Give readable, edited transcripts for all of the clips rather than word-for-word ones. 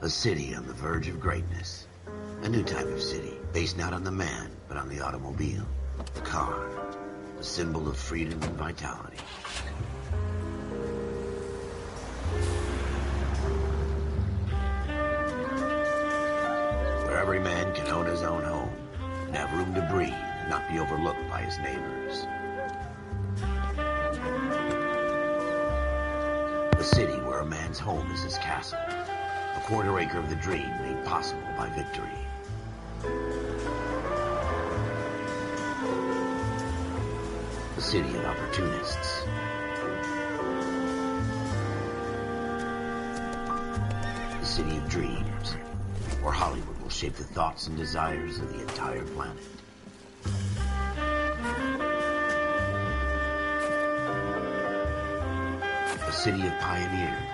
A city on the verge of greatness. A new type of city, based not on the man, but on the automobile. The car. The symbol of freedom and vitality. Where every man can own his own home, and have room to breathe, and not be overlooked by his neighbors. A city where a man's home is his castle. A quarter acre of the dream made possible by victory. A city of opportunists. A city of dreams, where Hollywood will shape the thoughts and desires of the entire planet. A city of pioneers.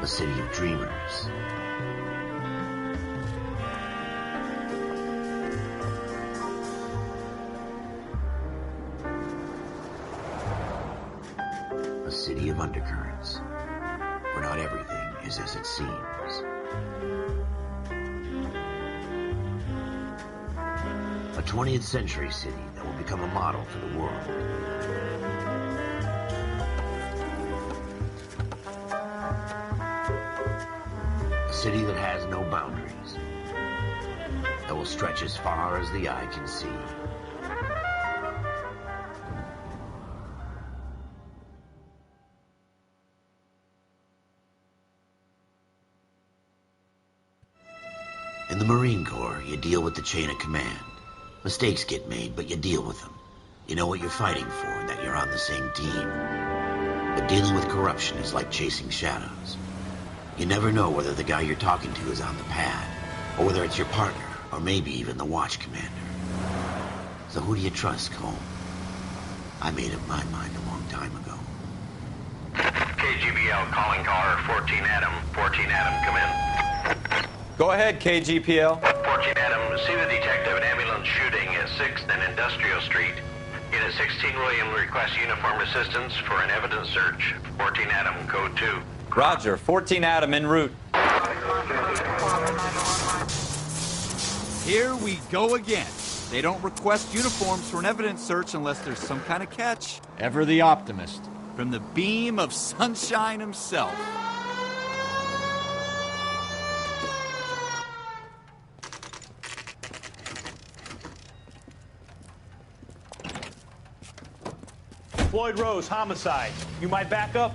A city of dreamers. A city of undercurrents, where not everything is as it seems. A 20th century city that will become a model for the world. A city that has no boundaries, that will stretch as far as the eye can see. In the Marine Corps, you deal with the chain of command. Mistakes get made, but you deal with them. You know what you're fighting for and that you're on the same team. But dealing with corruption is like chasing shadows. You never know whether the guy you're talking to is on the pad, or whether it's your partner, or maybe even the watch commander. So who do you trust, Cole? I made up my mind a long time ago. KGBL calling caller 14 Adam. 14 Adam, come in. Go ahead, KGPL. 14 Adam, see the detective, an ambulance shooting at 6th and Industrial Street. Unit 16 William requests uniformed assistance for an evidence search. 14 Adam, code 2. Roger, 14 Adam en route. Here we go again. They don't request uniforms for an evidence search unless there's some kind of catch. Ever the optimist. From the beam of sunshine himself. Floyd Rose, homicide. You might back up?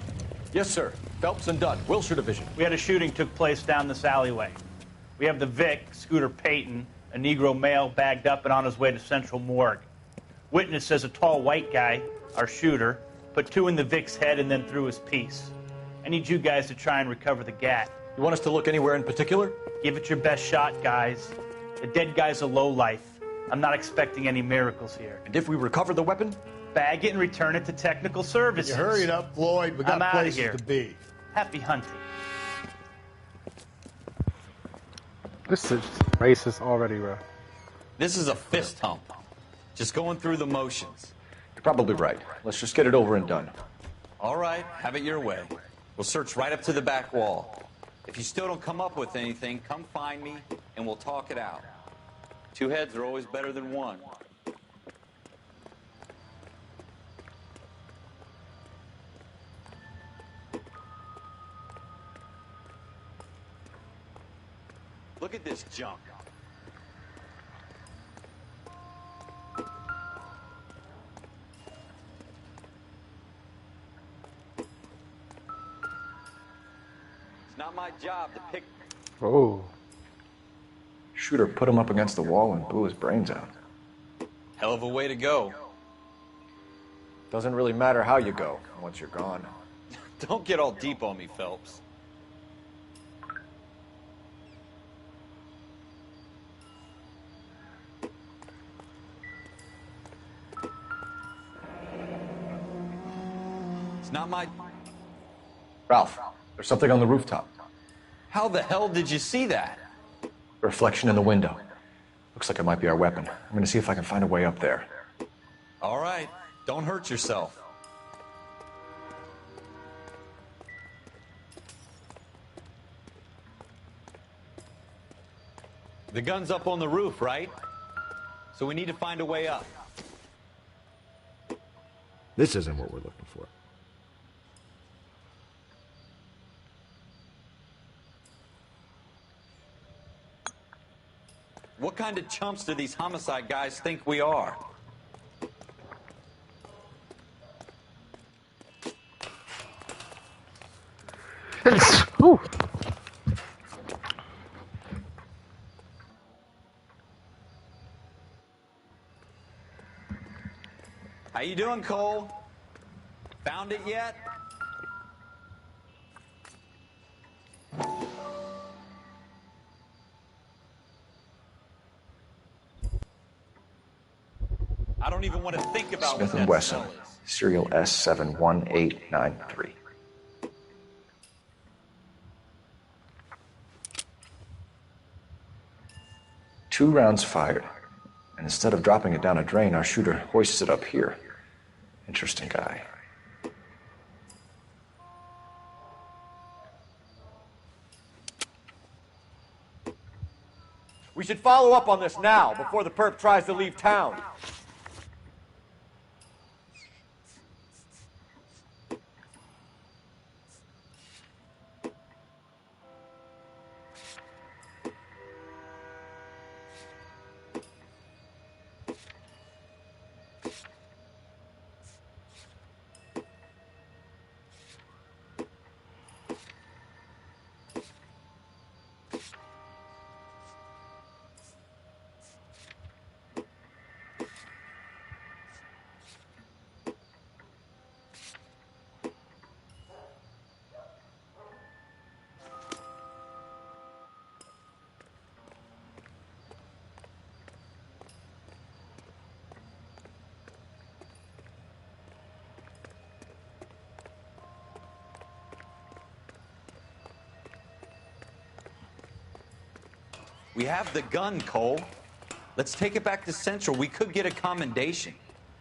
Yes, sir. Phelps and Dunn, Wilshire Division. We had a shooting took place down this alleyway. We have the Vic, Scooter Payton, a Negro male bagged up and on his way to Central Morgue. Witness says a tall white guy, our shooter, put 2 in the Vic's head and then threw his piece. I need you guys to try and recover the gat. You want us to look anywhere in particular? Give it your best shot, guys. The dead guy's a lowlife. I'm not expecting any miracles here. And if we recover the weapon? Bag it and return it to technical services. You hurried up, Floyd. We got I'm places here. to be. Happy hunting. This is racist already, bro. This is a fist hump. Just going through the motions. You're probably right. Let's just get it over and done. All right, have it your way. We'll search right up to the back wall. If you still don't come up with anything, come find me and we'll talk it out. 2 heads are always better than 1. Look at this junk. It's not my job to pick. Oh. Shooter put him up against the wall and blew his brains out. Hell of a way to go. Doesn't really matter how you go once you're gone. Don't get all deep on me, Phelps. It's not my... Ralph, there's something on the rooftop. How the hell did you see that? A reflection in the window. Looks like it might be our weapon. I'm gonna see if I can find a way up there. All right, don't hurt yourself. The gun's up on the roof, right? So we need to find a way up. This isn't what we're looking for. What kind of chumps do these homicide guys think we are? Whew. How you doing, Cole? Found it yet? I don't even want to think about Smith what & that Wesson, smell is. serial S71893. Two rounds fired, and instead of dropping it down a drain, our shooter hoists it up here. Interesting guy. We should follow up on this now, before the perp tries to leave town. We have the gun, Cole. Let's take it back to Central. We could get a commendation.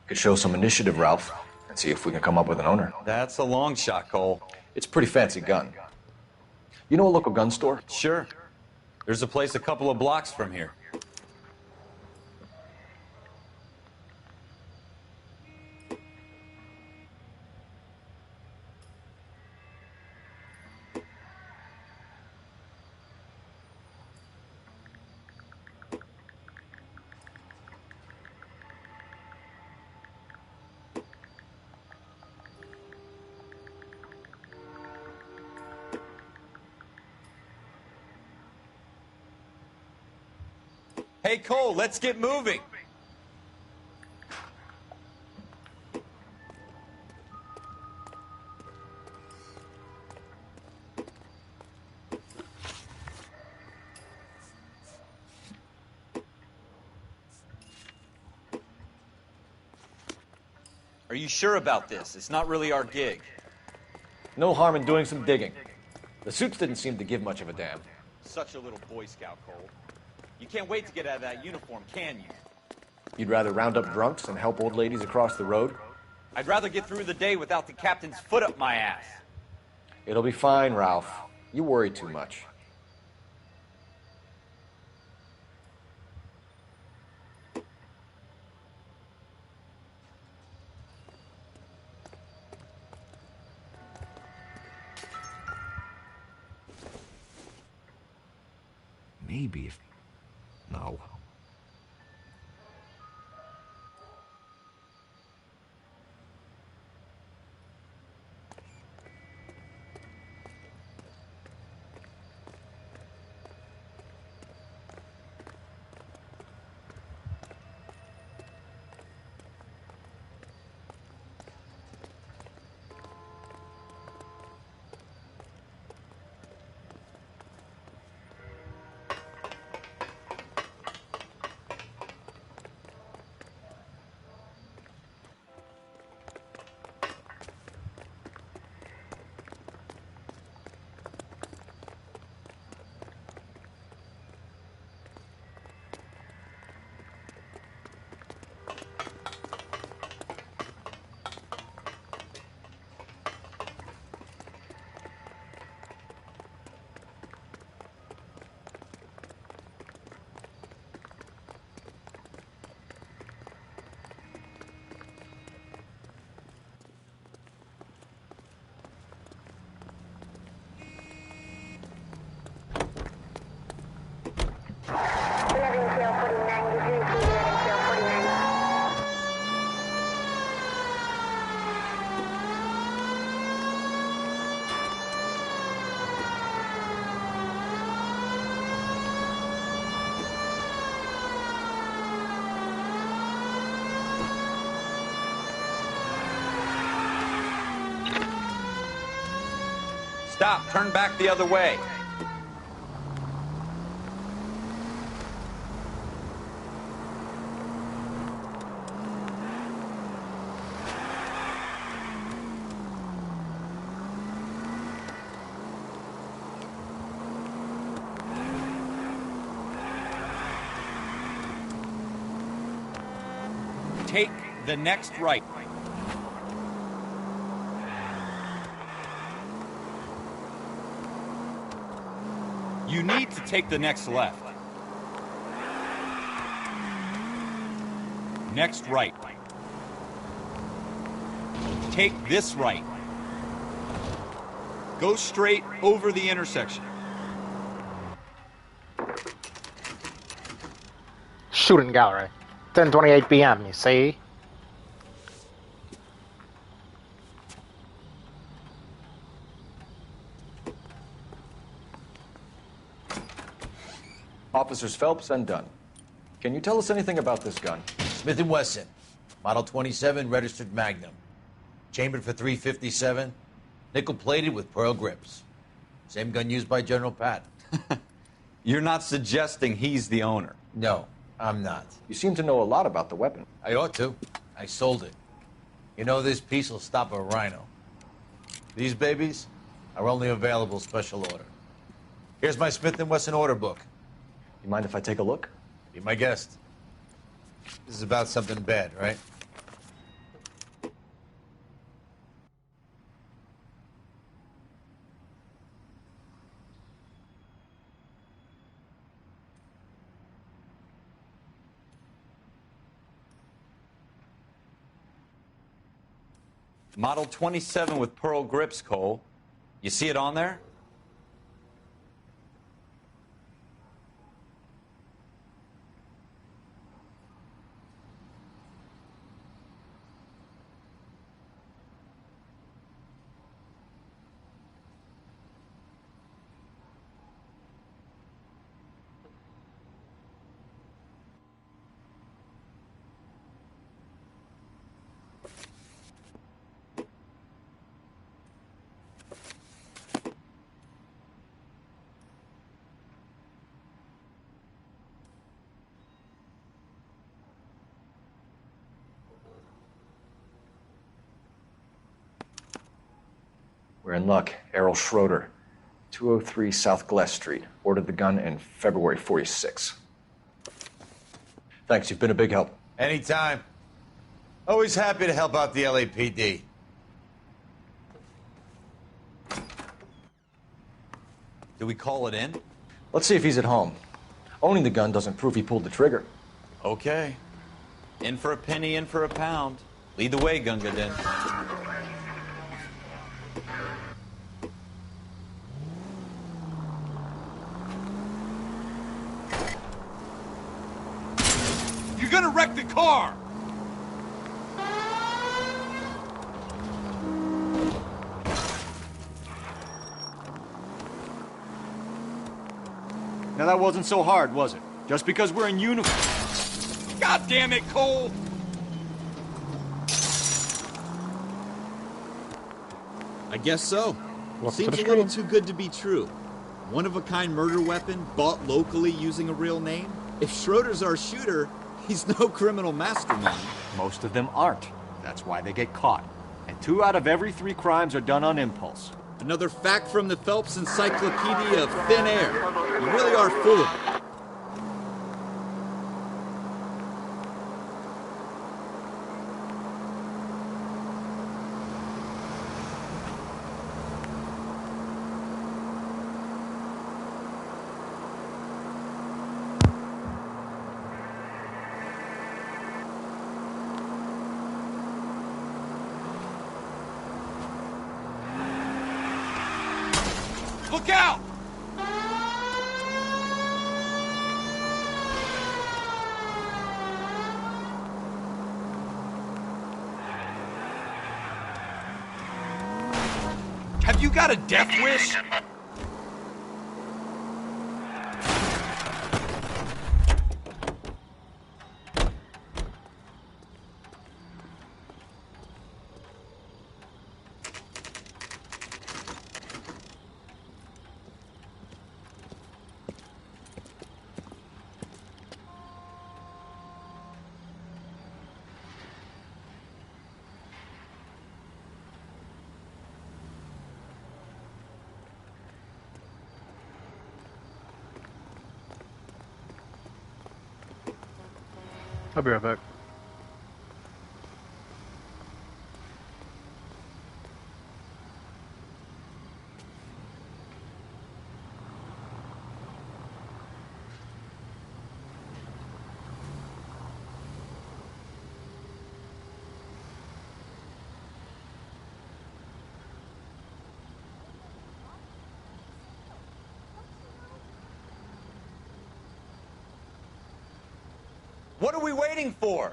Could show some initiative, Ralph, and see if we can come up with an owner. That's a long shot, Cole. It's a pretty fancy gun. You know a local gun store? Sure. There's a place a couple of blocks from here. Hey, Cole, let's get moving. Are you sure about this? It's not really our gig. No harm in doing some digging. The suits didn't seem to give much of a damn. Such a little Boy Scout, Cole. You can't wait to get out of that uniform, can you? You'd rather round up drunks than help old ladies across the road? I'd rather get through the day without the captain's foot up my ass. It'll be fine, Ralph. You worry too much. Maybe if... No. Stop. Turn back the other way. Take the next right. You need to take the next left. Next right. Take this right. Go straight over the intersection. Shooting gallery. 10:28 p.m., you see? Officers Phelps and Dunn. Can you tell us anything about this gun? Smith & Wesson, Model 27, registered Magnum. Chambered for .357, nickel-plated with pearl grips. Same gun used by General Patton. You're not suggesting he's the owner? No, I'm not. You seem to know a lot about the weapon. I ought to. I sold it. You know, this piece will stop a rhino. These babies are only available special order. Here's my Smith & Wesson order book. You mind if I take a look? Be my guest. This is about something bad, right? Model 27 with pearl grips, Cole. You see it on there? We're in luck. Errol Schroeder, 203 South Glass Street. Ordered the gun in February '46. Thanks, you've been a big help. Anytime. Always happy to help out the LAPD. Do we call it in? Let's see if he's at home. Owning the gun doesn't prove he pulled the trigger. Okay. In for a penny, in for a pound. Lead the way, Gunga Din. You're gonna wreck the car! Now that wasn't so hard, was it? Just because we're in uniform. God damn it, Cole! I guess so. Welcome Seems to a the little stream. too good to be true. One-of-a-kind murder weapon bought locally using a real name? If Schroeder's our shooter, he's no criminal mastermind. Most of them aren't. That's why they get caught. And 2 out of every 3 crimes are done on impulse. Another fact from the Phelps Encyclopedia of Thin Air. You really are full of it. Look out! Have you got a death wish? I'll be right back. What are we waiting for?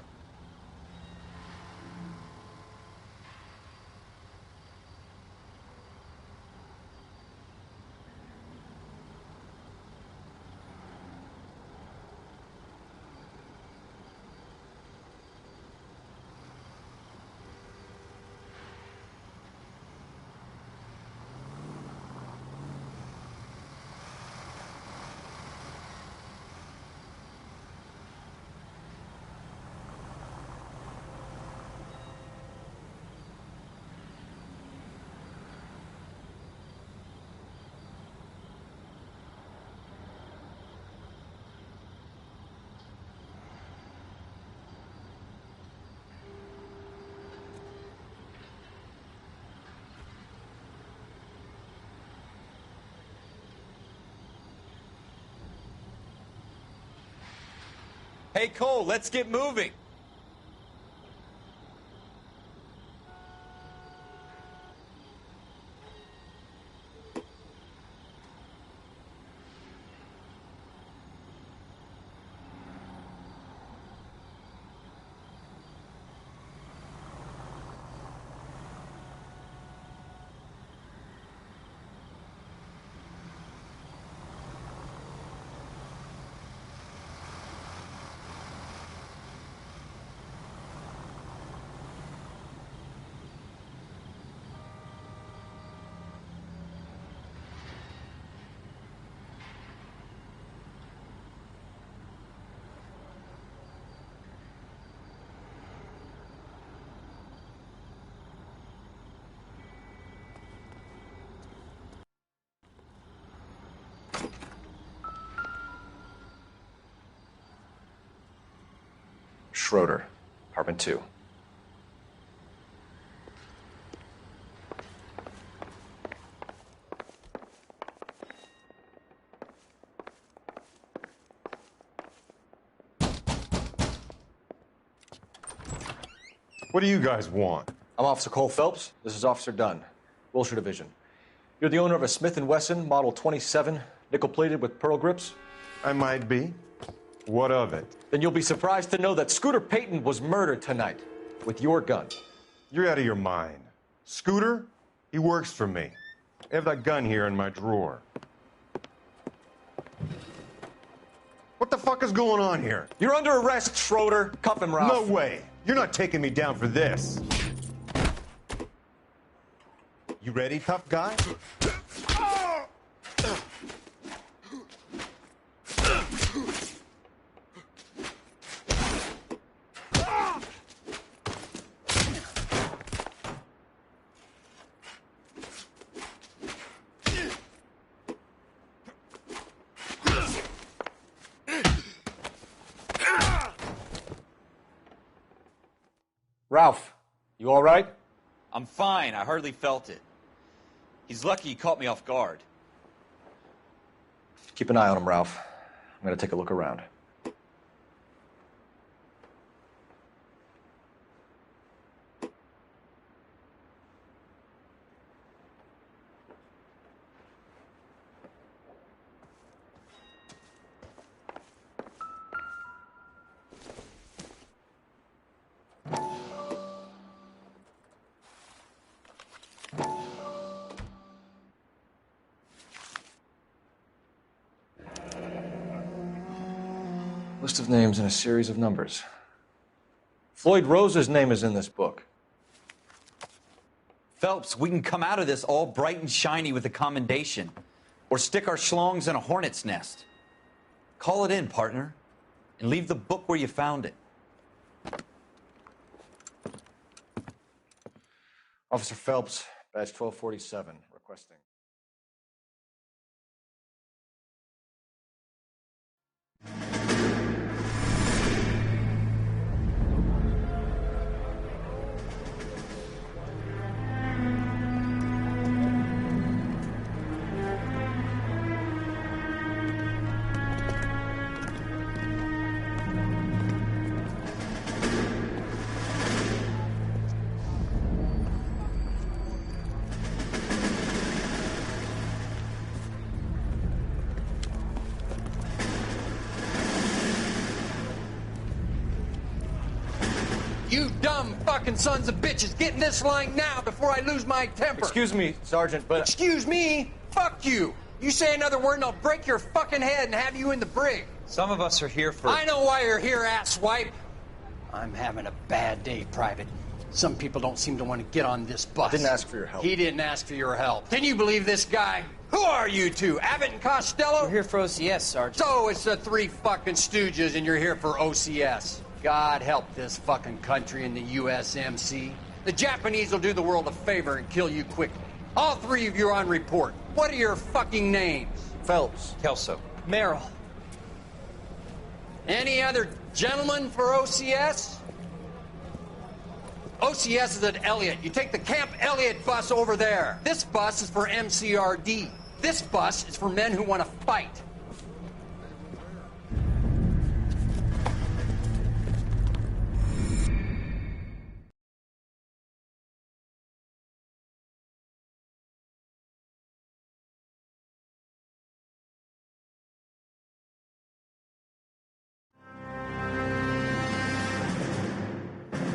Hey, Cole, let's get moving. Schroeder, apartment 2. What do you guys want? I'm Officer Cole Phelps. This is Officer Dunn, Wilshire Division. You're the owner of a Smith & Wesson Model 27, nickel-plated with pearl grips? I might be. What of it? Then you'll be surprised to know that Scooter Payton was murdered tonight with your gun. You're out of your mind. Scooter? He works for me. I have that gun here in my drawer. What the fuck is going on here? You're under arrest, Schroeder. Cuff him, Ralph. No way. You're not taking me down for this. You ready, tough guy? Ralph, you all right? I'm fine. I hardly felt it. He's lucky he caught me off guard. Keep an eye on him, Ralph. I'm going to take a look around. List of names and a series of numbers. Floyd Rose's name is in this book. Phelps, we can come out of this all bright and shiny with a commendation. Or stick our schlongs in a hornet's nest. Call it in, partner. And leave the book where you found it. Officer Phelps, badge 1247, requesting. You dumb fucking sons of bitches, get in this line now before I lose my temper. Excuse me, Sergeant, but... Excuse me? Fuck you. You say another word and I'll break your fucking head and have you in the brig. Some of us are here for... I know why you're here, asswipe. I'm having a bad day, Private. Some people don't seem to want to get on this bus. I didn't ask for your help. He didn't ask for your help. Can you believe this guy? Who are you two? Abbott and Costello? We're here for OCS, Sergeant. So it's the three fucking stooges and you're here for OCS. God help this fucking country and the USMC. The Japanese will do the world a favor and kill you quickly. All three of you are on report. What are your fucking names? Phelps. Kelso. Merrill. Any other gentlemen for OCS? OCS is at Elliott. You take the Camp Elliott bus over there. This bus is for MCRD. This bus is for men who want to fight.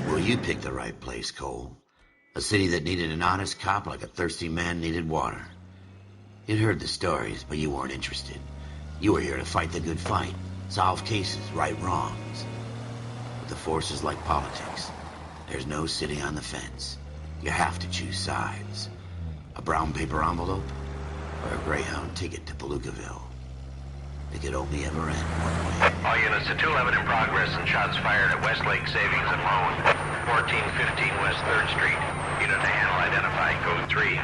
Well, you picked the right place, Cole. A city that needed an honest cop like a thirsty man needed water. You'd heard the stories, but you weren't interested. You were here to fight the good fight, solve cases, right wrongs. But the force is like politics. There's no sitting on the fence. You have to choose sides. A brown paper envelope or a Greyhound ticket to Palookaville. It could only ever end one way. All units to 211 in progress and shots fired at Westlake Savings and Loan, 1415 West 3rd Street. Unit to handle identified, code 3.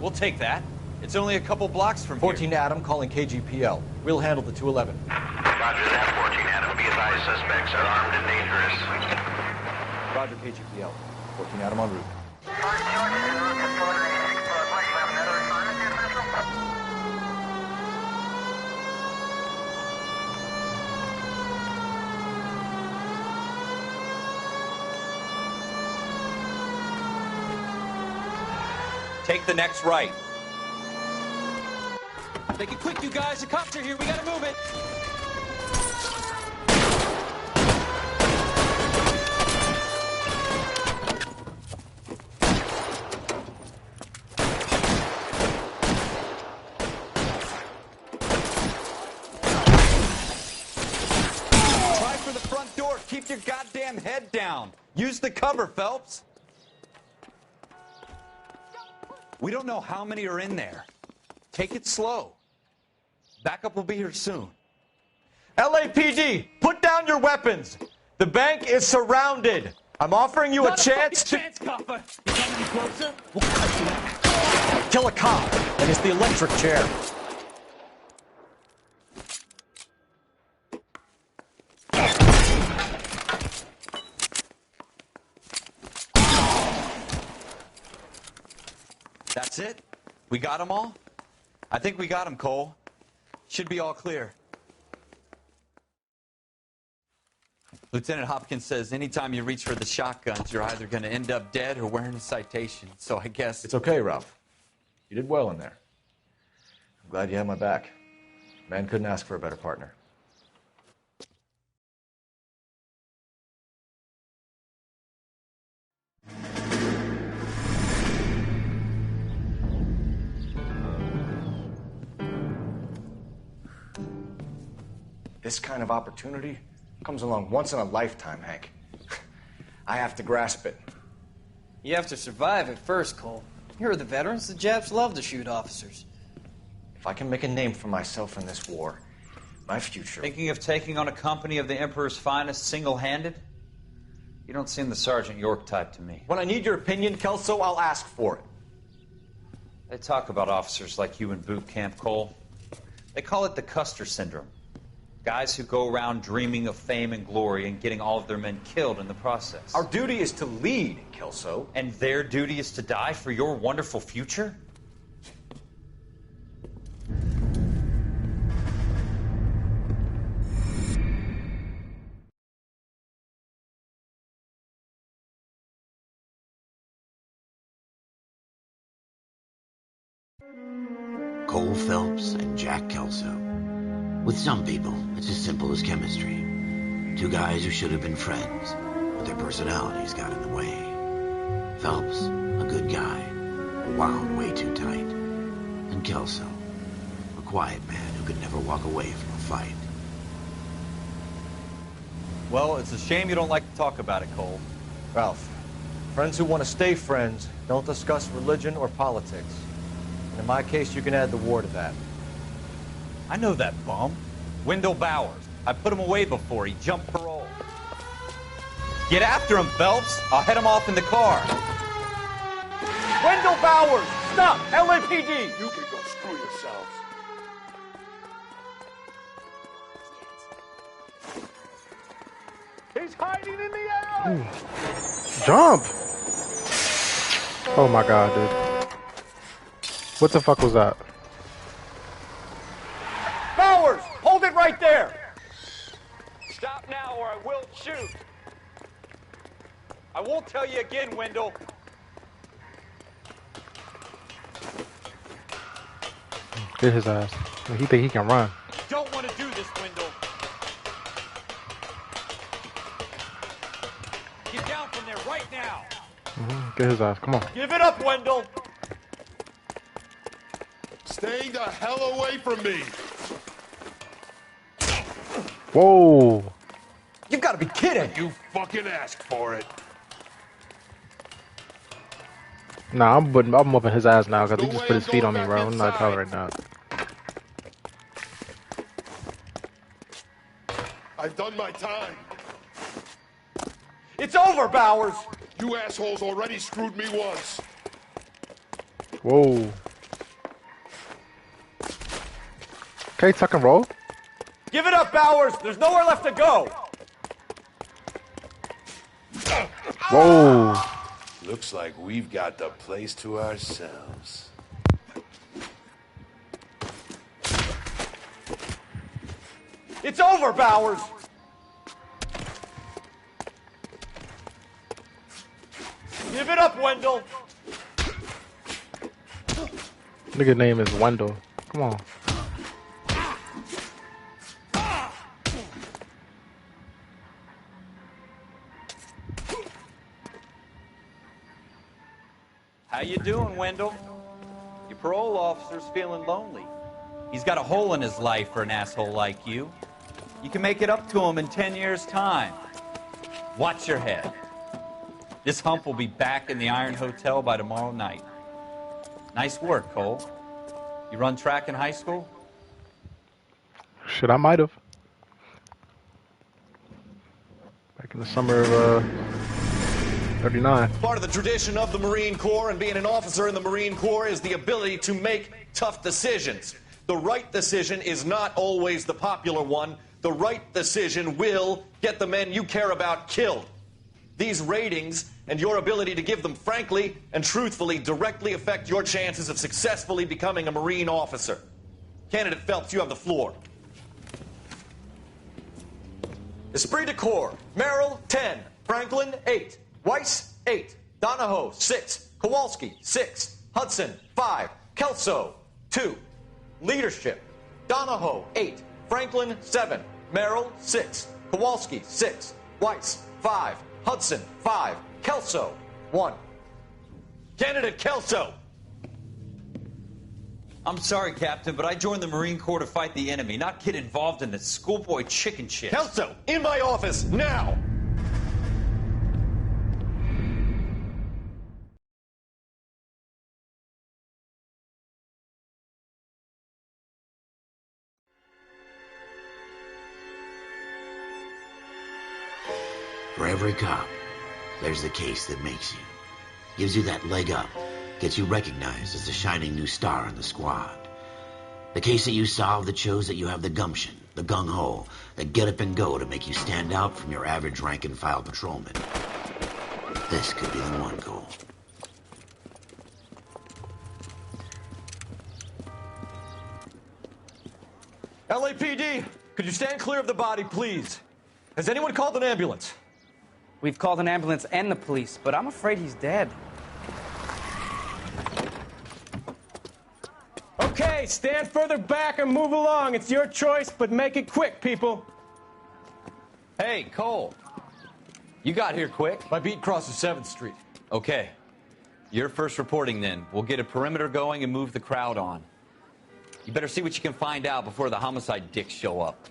We'll take that. It's only a couple blocks from 14 Adam calling KGPL. We'll handle the 211. Roger that, 14 Adam. Be advised, suspects are armed and dangerous. Roger, KGPL. 14 Adam en route. Take the next right. Make it quick, you guys. The cops are here. We gotta move it. Try for the front door. Keep your goddamn head down. Use the cover, Phelps. We don't know how many are in there. Take it slow. Backup will be here soon. LAPD, put down your weapons. The bank is surrounded. I'm offering you a chance to... copper. You come any closer? We'll cut you out. Kill a cop, and it's the electric chair. That's it? We got them all? I think we got them, Cole. Should be all clear. Lieutenant Hopkins says anytime you reach for the shotguns, you're either going to end up dead or wearing a citation. So I guess... It's okay, Ralph. You did well in there. I'm glad you had my back. Man couldn't ask for a better partner. This kind of opportunity comes along once in a lifetime, Hank. I have to grasp it. You have to survive it first, Cole. You're the veterans. The Japs love to shoot officers. If I can make a name for myself in this war, my future... Thinking of taking on a company of the Emperor's finest single-handed? You don't seem the Sergeant York type to me. When I need your opinion, Kelso, I'll ask for it. They talk about officers like you in boot camp, Cole. They call it the Custer syndrome. Guys who go around dreaming of fame and glory and getting all of their men killed in the process. Our duty is to lead, Kelso. And their duty is to die for your wonderful future? Cole Phelps and Jack Kelso. With some people, it's as simple as chemistry. Two guys who should have been friends, but their personalities got in the way. Phelps, a good guy, wound way too tight. And Kelso, a quiet man who could never walk away from a fight. Well, it's a shame you don't like to talk about it, Cole. Ralph, friends who want to stay friends don't discuss religion or politics. And in my case, you can add the war to that. I know that bum. Wendell Bowers. I put him away before. He jumped parole. Get after him, Phelps. I'll head him off in the car. Wendell Bowers! Stop! LAPD! You can go screw yourselves. He's hiding in the alley! Jump! Oh my god, dude. What the fuck was that? Bowers! Hold it right there! Stop now or I will shoot! I won't tell you again, Wendell. Get his ass. He think he can run. Don't want to do this, Wendell. Get down from there right now. Get his ass. Come on. Give it up, Wendell! Stay the hell away from me. Whoa! You've got to be kidding! You fucking asked for it. Nah, I'm whooping his ass now because he just put his feet on me, bro. I'm not tolerating that. I've done my time. It's over, Bowers! You assholes already screwed me once. Whoa. Okay, tuck and roll. Give it up, Bowers! There's nowhere left to go! Whoa. Looks like we've got the place to ourselves. It's over, Bowers! Give it up, Wendell! Nigga name is Wendell. Come on. How you doing, Wendell? Your parole officer's feeling lonely. He's got a hole in his life for an asshole like you. You can make it up to him in 10 years' time. Watch your head. This hump will be back in the Iron Hotel by tomorrow night. Nice work, Cole. You run track in high school? Shit, I might have. Back in the summer of 39. Part of the tradition of the Marine Corps and being an officer in the Marine Corps is the ability to make tough decisions. The right decision is not always the popular one. The right decision will get the men you care about killed. These ratings and your ability to give them frankly and truthfully directly affect your chances of successfully becoming a Marine officer. Candidate Phelps, you have the floor. Esprit de Corps, Merrill, 10. Franklin, 8. Weiss, 8. Donahoe, 6. Kowalski, 6. Hudson, 5. Kelso, 2. Leadership, Donahoe, 8. Franklin, 7. Merrill, 6. Kowalski, 6. Weiss, 5. Hudson, 5. Kelso, 1. Candidate Kelso. I'm sorry, Captain, but I joined the Marine Corps to fight the enemy, not get involved in this schoolboy chicken shit. Kelso, in my office, now! For every cop, there's the case that makes you. Gives you that leg up. Gets you recognized as the shining new star in the squad. The case that you solve that shows that you have the gumption, the gung-ho, the get up and go to make you stand out from your average rank-and-file patrolman. This could be the one, Cole. LAPD, could you stand clear of the body, please? Has anyone called an ambulance? We've called an ambulance and the police, but I'm afraid he's dead. Okay, stand further back and move along. It's your choice, but make it quick, people. Hey, Hey, Cole. You got here quick. My beat crosses 7th Street. Okay. You're first reporting then. We'll get a perimeter going and move the crowd on. You better see what you can find out before the homicide dicks show up.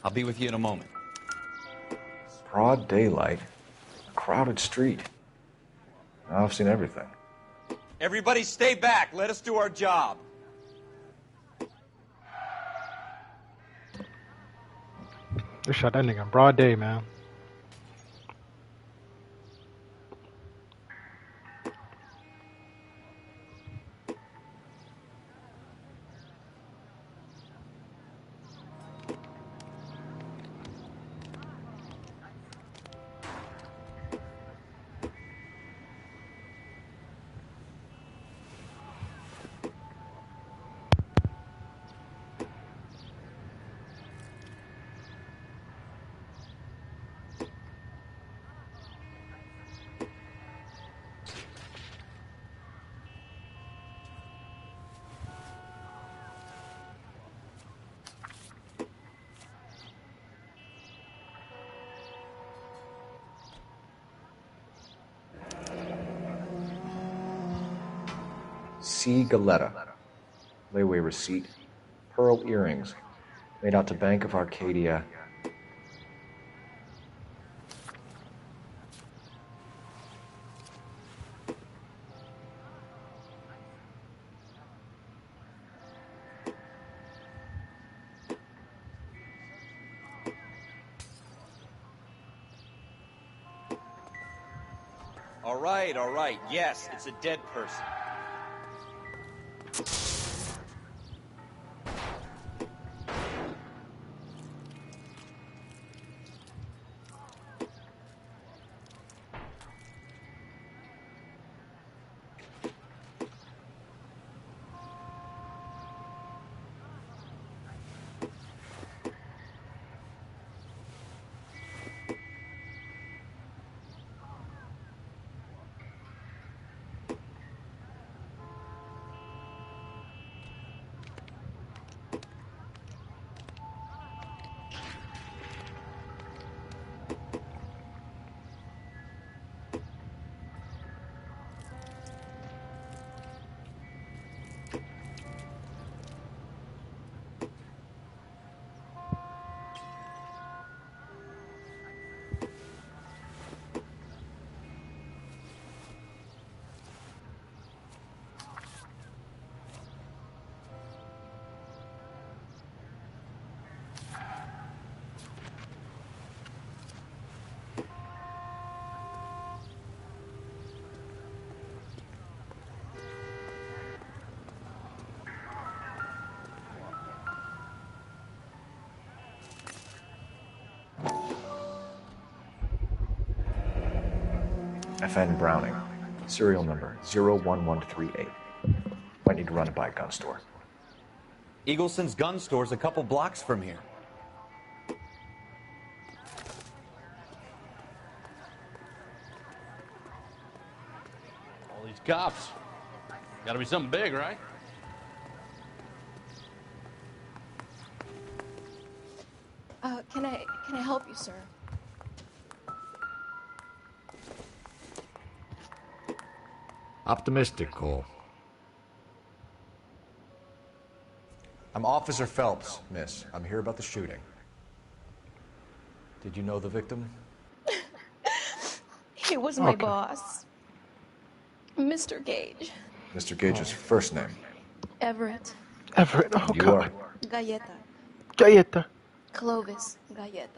I'll be with you in a moment. Broad daylight. A crowded street. Now I've seen everything. Everybody stay back. Let us do our job. They shot that nigga in broad day, man. C. Galetta. Layaway receipt. Pearl earrings. Made out to Bank of Arcadia. All right. Yes, it's a dead person. FN Browning. Serial number 01138. Might need to run it by a gun store. Eagleson's gun store's a couple blocks from here. All these cops. Gotta be something big, right? Can I help you, sir? Optimistic, Cole. I'm Officer Phelps, miss. I'm here about the shooting. Did you know the victim? He was my boss. Mr. Gage. Mr. Gage's first name. Everett. Everett, oh You God. Galleta. Galleta. Clovis. Galleta.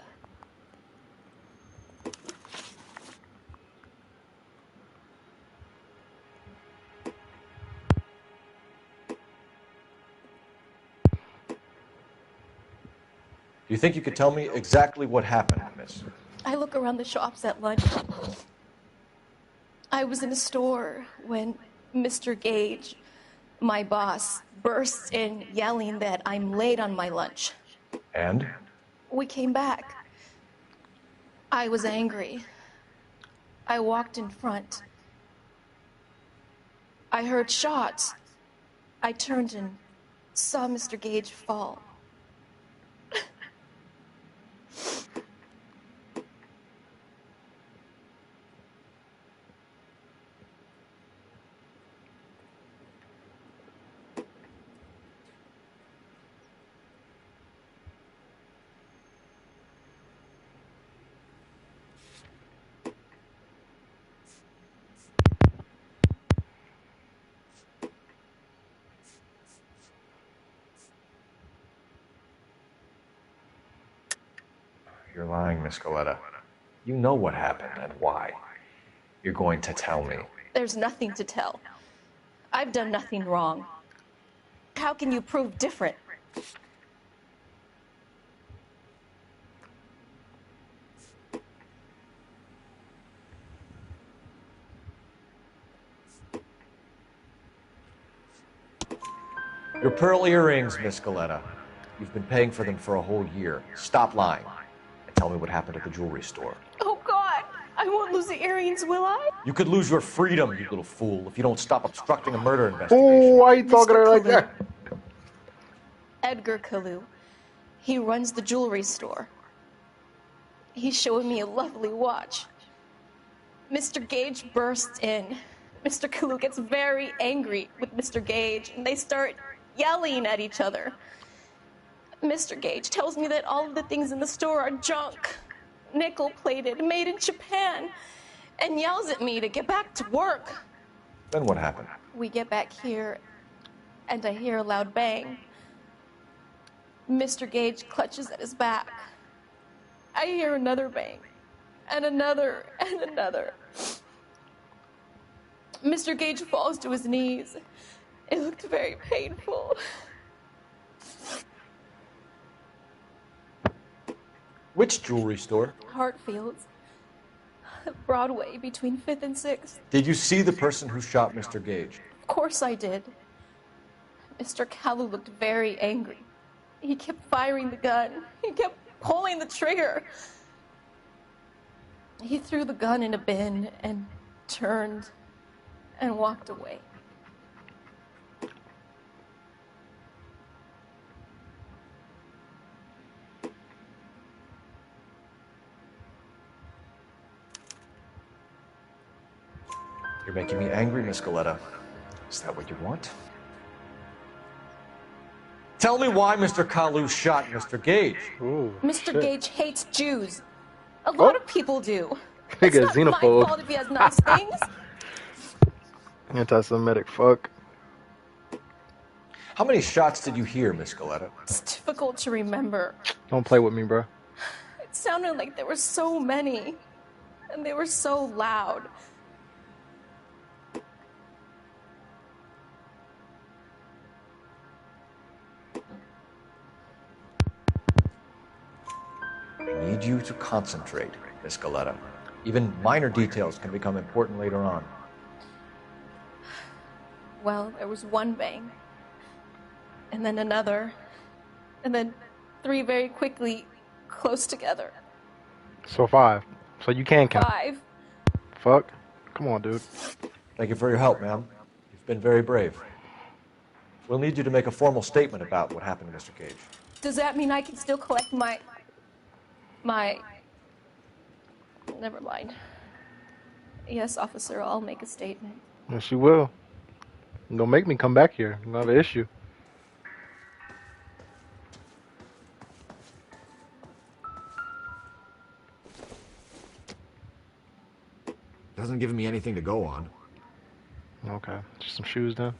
Do you think you could tell me exactly what happened, miss? I look around the shops at lunch. I was in a store when Mr. Gage, my boss, bursts in yelling that I'm late on my lunch. And? We came back. I was angry. I walked in front. I heard shots. I turned and saw Mr. Gage fall. lying, Miss Goleta. You know what happened and why. You're going to tell me. There's nothing to tell. I've done nothing wrong. How can you prove different? Your pearl earrings, Miss Goleta. You've been paying for them for a whole year. Stop lying and tell me what happened at the jewelry store. Oh, God! I won't lose the earrings, will I? You could lose your freedom, you little fool, if you don't stop obstructing a murder investigation. Oh, why you talking to her like Kalu. that? Edgar Kalu. He runs the jewelry store. He's showing me a lovely watch. Mr. Gage bursts in. Mr. Kalu gets very angry with Mr. Gage, and they start yelling at each other. Mr. Gage tells me that all of the things in the store are junk, nickel-plated, made in Japan, and yells at me to get back to work. Then what happened? We get back here, and I hear a loud bang. Mr. Gage clutches at his back. I hear another bang, and another, and another. Mr. Gage falls to his knees. It looked very painful. Which jewelry store? Hartfield's. Broadway, between 5th and 6th. Did you see the person who shot Mr. Gage? Of course I did. Mr. Kalu looked very angry. He kept firing the gun. He kept pulling the trigger. He threw the gun in a bin and turned and walked away. You're making me angry, Miss Goleta. Is that what you want? Tell me why Mr. Kalu shot Mr. Gage. Ooh, Mr. shit. Gage hates Jews. A lot of people do. Nigga, It's not my xenophobe. fault if he has nice things. Anti-Semitic fuck. How many shots did you hear, Miss Goleta? It's difficult to remember. Don't play with me, bro. It sounded like there were so many, and they were so loud. I need you to concentrate, Miss Goleta. Even minor details can become important later on. Well, there was one bang, and then another, and then 3 very quickly, close together. So 5. So you can count. 5. Fuck. Come on, dude. Thank you for your help, ma'am. You've been very brave. We'll need you to make a formal statement about what happened to Mr. Gage. Does that mean I can still collect my... Never mind. Yes, officer, I'll make a statement. Yes, you will. You're gonna make me come back here. You're gonna have an issue. Doesn't give me anything to go on. Okay. Just some shoes then.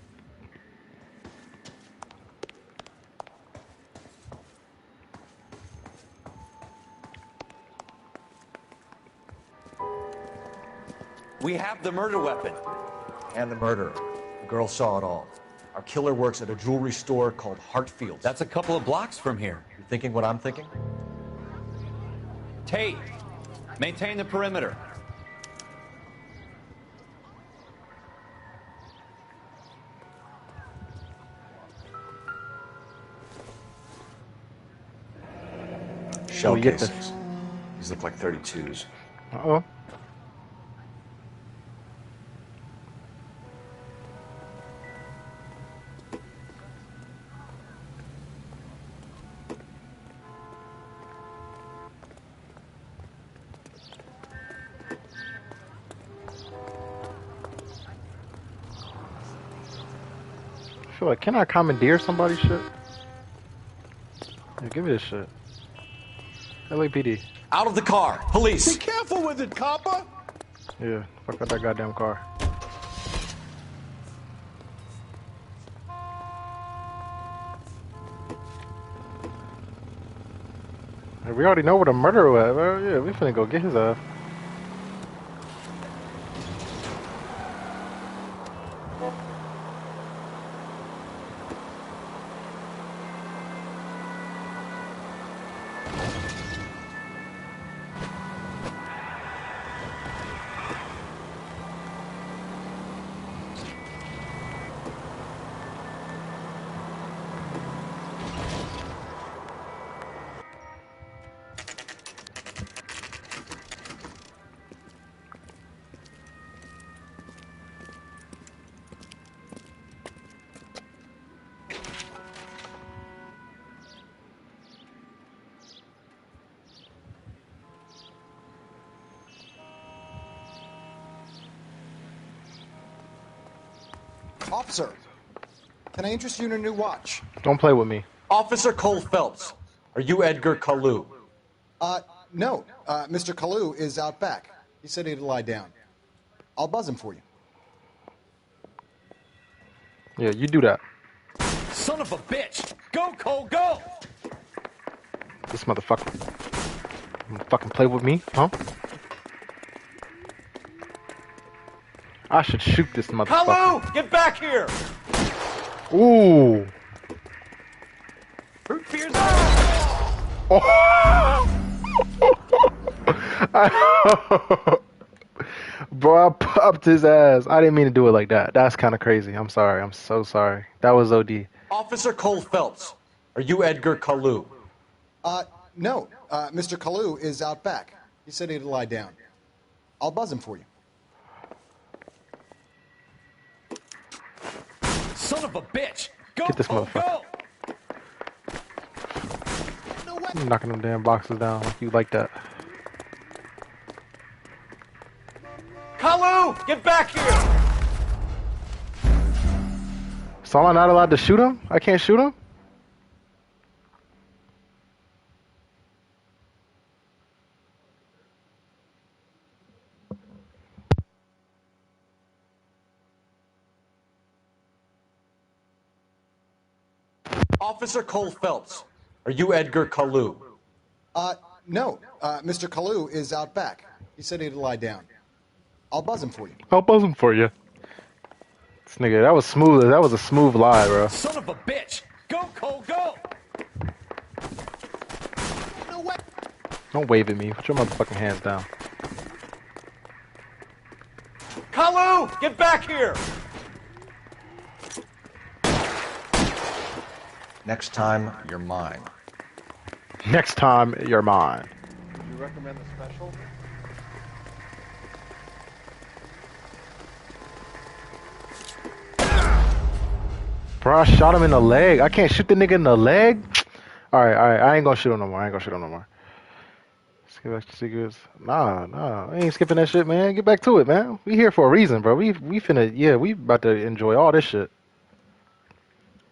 We have the murder weapon. And the murderer. The girl saw it all. Our killer works at a jewelry store called Hartfield's. That's a couple of blocks from here. You thinking what I'm thinking? Tate, maintain the perimeter. Shell we get casings. These look like 32s. Uh-oh. I feel like, can I commandeer somebody's shit? Yeah, give me this shit. LAPD. Out of the car, police. Be careful with it, copper. Yeah, fuck out that goddamn car. We already know where the murderer was, bro. Yeah, we finna go get his ass. Officer, can I interest you in a new watch? Don't play with me. Officer Cole Phelps, are you Edgar Kalu? No. Mr. Kalu is out back. He said he'd lie down. I'll buzz him for you. Yeah, you do that. Son of a bitch! Go, Cole, go! This motherfucker. You fucking play with me, huh? I should shoot this motherfucker. Kalu, get back here! Ooh. Root beer's Oh. Bro, I popped his ass. I didn't mean to do it like that. That's kind of crazy. I'm sorry. I'm so sorry. That was OD. Officer Cole Phelps, are you Edgar Kalu? No. Mr. Kalu is out back. He said he'd lie down. I'll buzz him for you. Son of a bitch! Go, Get this Cole, motherfucker. Go! I'm knocking them damn boxes down like you like that. Kalu, get back here! So am I not allowed to shoot him? I can't shoot him? Officer Cole Phelps, are you Edgar Kalu? No. Mr. Kalu is out back. He said he'd lie down. I'll buzz him for you. I'll buzz him for you. This nigga, that was smooth. That was a smooth lie, bro. Son of a bitch! Go, Cole, go! No way! Don't wave at me. Put your motherfucking hands down. Kalu, get back here! Next time, you're mine. Next time, you're mine. Would you recommend the special? Bro, I shot him in the leg. I can't shoot the nigga in the leg? Alright. I ain't gonna shoot him no more. Let's get back to secrets. Nah. I ain't skipping that shit, man. Get back to it, man. We here for a reason, bro. We about to enjoy all this shit.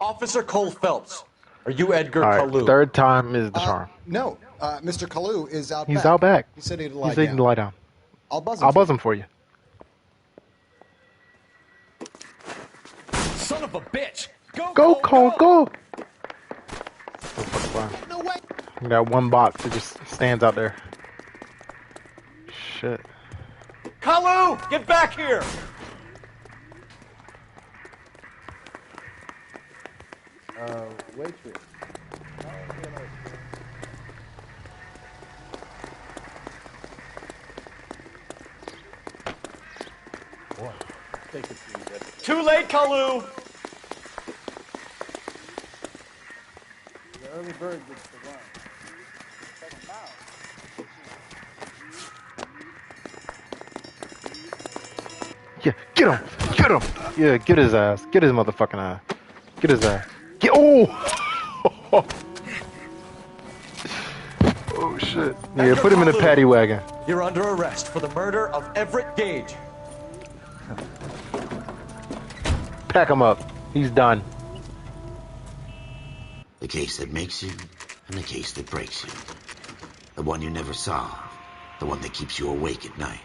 Officer Cole Phelps, are you Edgar Alright, Kalu? third time is the charm. No. Mr. Kalu is out back. He's out back. He said he'd lie He said down. he'd lie down. I'll buzz him for you. Son of a bitch! Go, Cole, go! No way! We got one box that just stands out there. Shit. Kalu, get back here! Waitress. Boy, take it easy. Too late, Kalu! The early bird gets the worm. Check him out. Yeah, get him! Yeah, get his ass. Get his motherfucking ass. Get his ass. Oh! Oh shit. Yeah, put him in the paddy wagon. You're under arrest for the murder of Everett Gage. Pack him up. He's done. The case that makes you, and the case that breaks you. The one you never solve. The one that keeps you awake at night.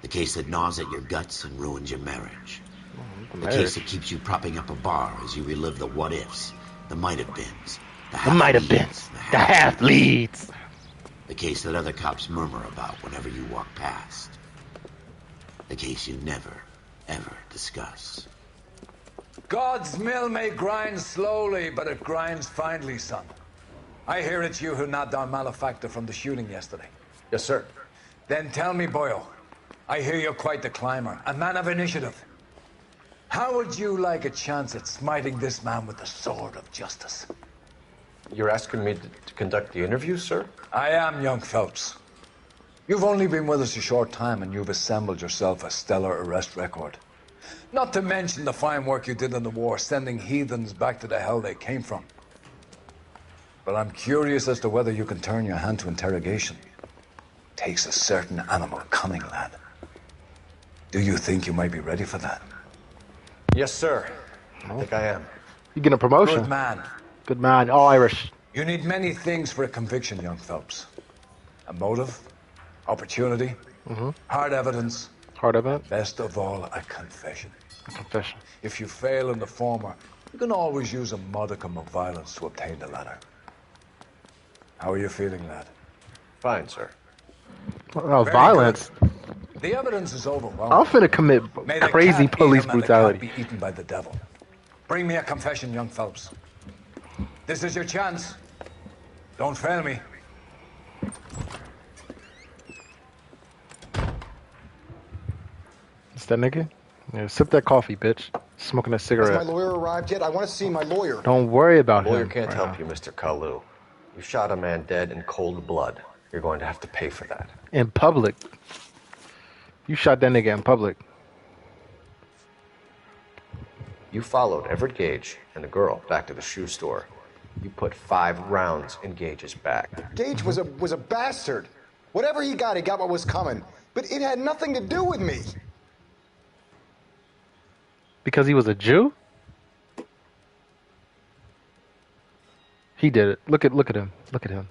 The case that gnaws at your guts and ruins your marriage. The case that keeps you propping up a bar as you relive the what-ifs, the might-have-beens, the The might have been. The half leads. The case that other cops murmur about whenever you walk past. The case you never, ever discuss. God's mill may grind slowly, but it grinds finely, son. I hear it's you who nabbed our malefactor from the shooting yesterday. Yes, sir. Then tell me, boyo, I hear you're quite the climber, a man of initiative. How would you like a chance at smiting this man with the sword of justice? You're asking me to conduct the interview, sir? I am, young Phelps. You've only been with us a short time and you've assembled yourself a stellar arrest record. Not to mention the fine work you did in the war, sending heathens back to the hell they came from. But I'm curious as to whether you can turn your hand to interrogation. Takes a certain animal cunning, lad. Do you think you might be ready for that? Yes, sir. I think I am. You get a promotion. Good man. Good man. All Irish. You need many things for a conviction, young Phelps. A motive, opportunity, hard evidence. Hard evidence? Best of all, a confession. A confession. If you fail in the former, you can always use a modicum of violence to obtain the latter. How are you feeling, lad? Fine, sir. Oh, violence. Good. The evidence is overwhelming. I'm finna commit crazy police brutality. Be eaten by the devil. Bring me a confession, young Phelps. This is your chance. Don't fail me. It's that nigga? Yeah, sip that coffee, bitch. Smoking a cigarette. Has my lawyer arrived yet? I want to see my lawyer. Don't worry about him. The lawyer him can't right help now. you, Mr. Kalu. You shot a man dead in cold blood. You're going to have to pay for that. In public. You shot that nigga in public. You followed Everett Gage and the girl back to the shoe store. You put 5 rounds in Gage's back. Gage was a bastard. Whatever he got what was coming. But it had nothing to do with me. Because he was a Jew? He did it. Look at him. Look at him.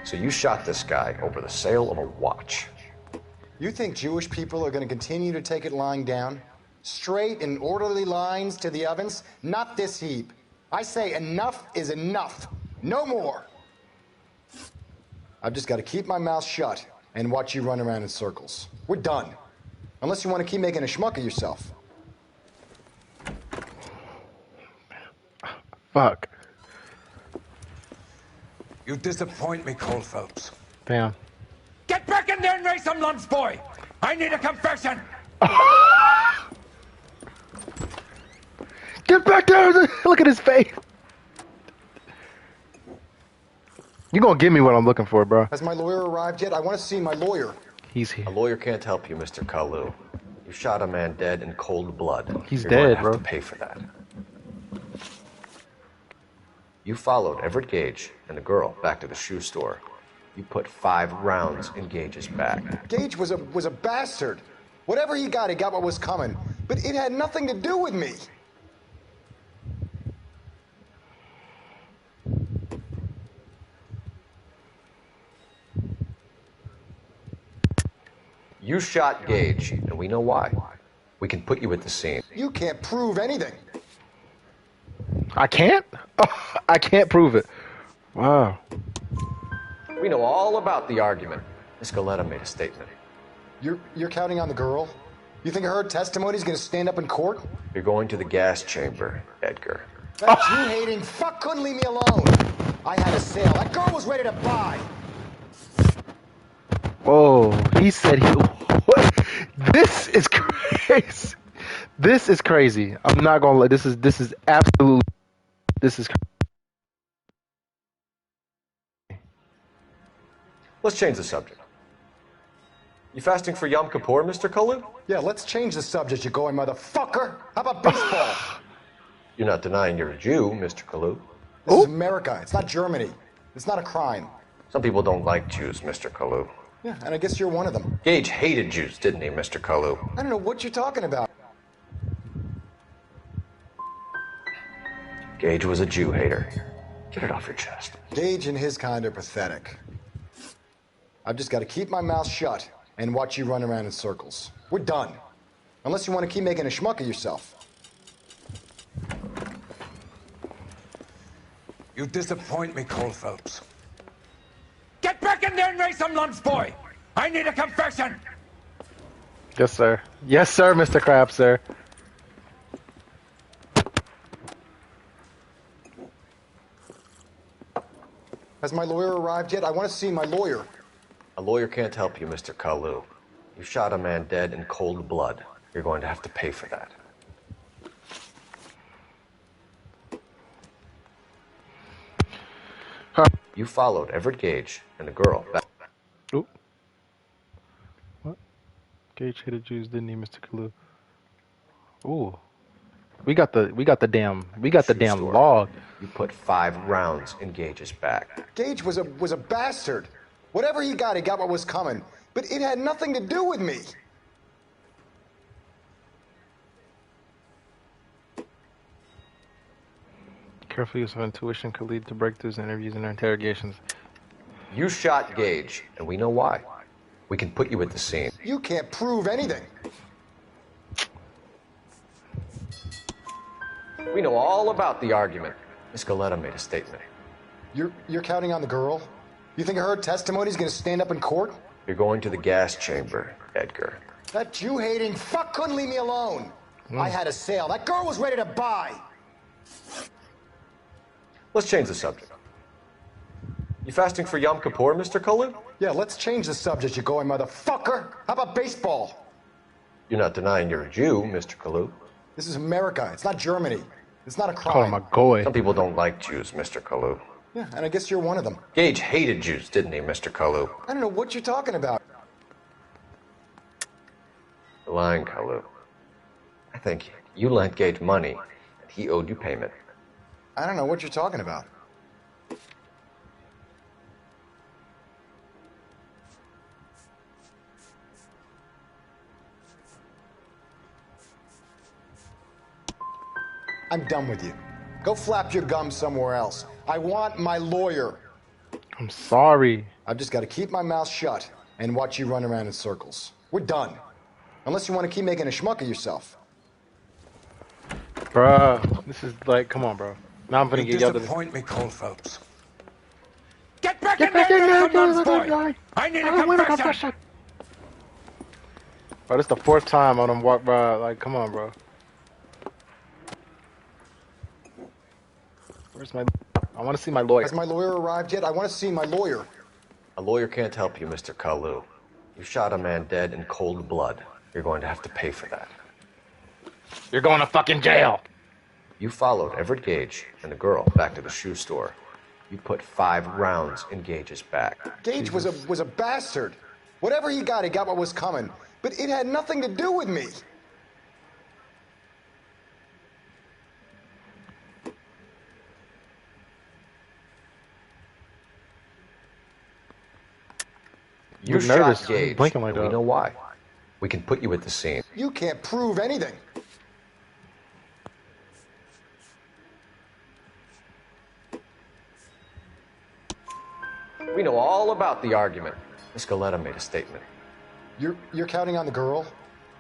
So you shot this guy over the sale of a watch. You think Jewish people are going to continue to take it lying down? Straight and orderly lines to the ovens? Not this heap. I say enough is enough. No more. I've just got to keep my mouth shut and watch you run around in circles. We're done. Unless you want to keep making a schmuck of yourself. Fuck. You disappoint me, Cole Phelps. Damn. Get back in there and raise some lunch, boy! I need a confession! Get back there! Look at his face! You gonna give me what I'm looking for, bro. Has my lawyer arrived yet? I want to see my lawyer. He's here. A lawyer can't help you, Mr. Kalu. You shot a man dead in cold blood. He's You're going dead, to have bro. to pay for that. You followed Everett Gage and the girl back to the shoe store. You put 5 rounds in Gage's back. Gage was a bastard. Whatever he got what was coming. But it had nothing to do with me. You shot Gage, and we know why. We can put you at the scene. You can't prove anything. I can't? Oh, I can't prove it. Wow. We know all about the argument. Miss Galetta made a statement. You're counting on the girl? You think her testimony's gonna stand up in court? You're going to the gas chamber, Edgar. That Jew-hating fuck couldn't leave me alone. I had a sale. That girl was ready to buy. Whoa, he said he... What? This is crazy. This is crazy. I'm not gonna lie. This is absolutely... This is... Let's change the subject. You fasting for Yom Kippur, Mr. Kalu? Yeah, let's change the subject, you going motherfucker. How about baseball? You're not denying you're a Jew, Mr. Kalu. This is America. It's not Germany. It's not a crime. Some people don't like Jews, Mr. Kalu. Yeah, and I guess you're one of them. Gage hated Jews, didn't he, Mr. Kalu? I don't know what you're talking about. Gage was a Jew hater. Get it off your chest. Gage and his kind are pathetic. I've just got to keep my mouth shut and watch you run around in circles. We're done. Unless you want to keep making a schmuck of yourself. You disappoint me, Cole Phelps. Get back in there and raise some lunch, boy! I need a confession! Yes, sir. Yes, sir, Mr. Crab, sir. Has my lawyer arrived yet? I want to see my lawyer. A lawyer can't help you, Mr. Kalu. You shot a man dead in cold blood. You're going to have to pay for that. You followed Everett Gage and the girl back. Oop. What? Gage hit a Jews, didn't he, Mr. Kalu? Ooh. We got the damn log. You put 5 rounds in Gage's back. Gage was a bastard. Whatever he got what was coming. But it had nothing to do with me. Careful use of intuition could lead to breakthroughs in interviews and interrogations. You shot Gage, and we know why. We can put you at the scene. You can't prove anything. We know all about the argument. Miss Galetta made a statement. You're counting on the girl? You think her testimony is going to stand up in court? You're going to the gas chamber, Edgar. That Jew-hating fuck couldn't leave me alone. I had a sale. That girl was ready to buy. Let's change the subject. You fasting for Yom Kippur, Mr. Kalu? Yeah, let's change the subject, you going motherfucker. How about baseball? You're not denying you're a Jew, Mr. Kalu. This is America. It's not Germany. It's not a crime. Call him a goy. Some people don't like Jews, Mr. Kalu. Yeah, and I guess you're one of them. Gage hated Jews, didn't he, Mr. Kalu? I don't know what you're talking about. You're lying, Kalu. I think you lent Gage money, and he owed you payment. I don't know what you're talking about. I'm done with you. Go flap your gums somewhere else. I want my lawyer. I'm sorry. I've just got to keep my mouth shut and watch you run around in circles. We're done. Unless you want to keep making a schmuck of yourself. Bruh, this is like, come on, bro. Now I'm gonna get yelled at. Disappoint me, Cole Phelps. Get back in there, boy! I need a confession. Bro, this is the 4th time I done walked by. Like, come on, bro. Where's my? I want to see my lawyer. Has my lawyer arrived yet? I want to see my lawyer. A lawyer can't help you, Mr. Kalu. You shot a man dead in cold blood. You're going to have to pay for that. You're going to fucking jail. You followed Everett Gage and the girl back to the shoe store. You put 5 rounds in Gage's back. Gage was a bastard. Whatever he got what was coming. But it had nothing to do with me. You nervous. shot Gage, Blinking like and we that. know why. We can put you at the scene. You can't prove anything. We know all about the argument. Miss Galetta made a statement. You're counting on the girl?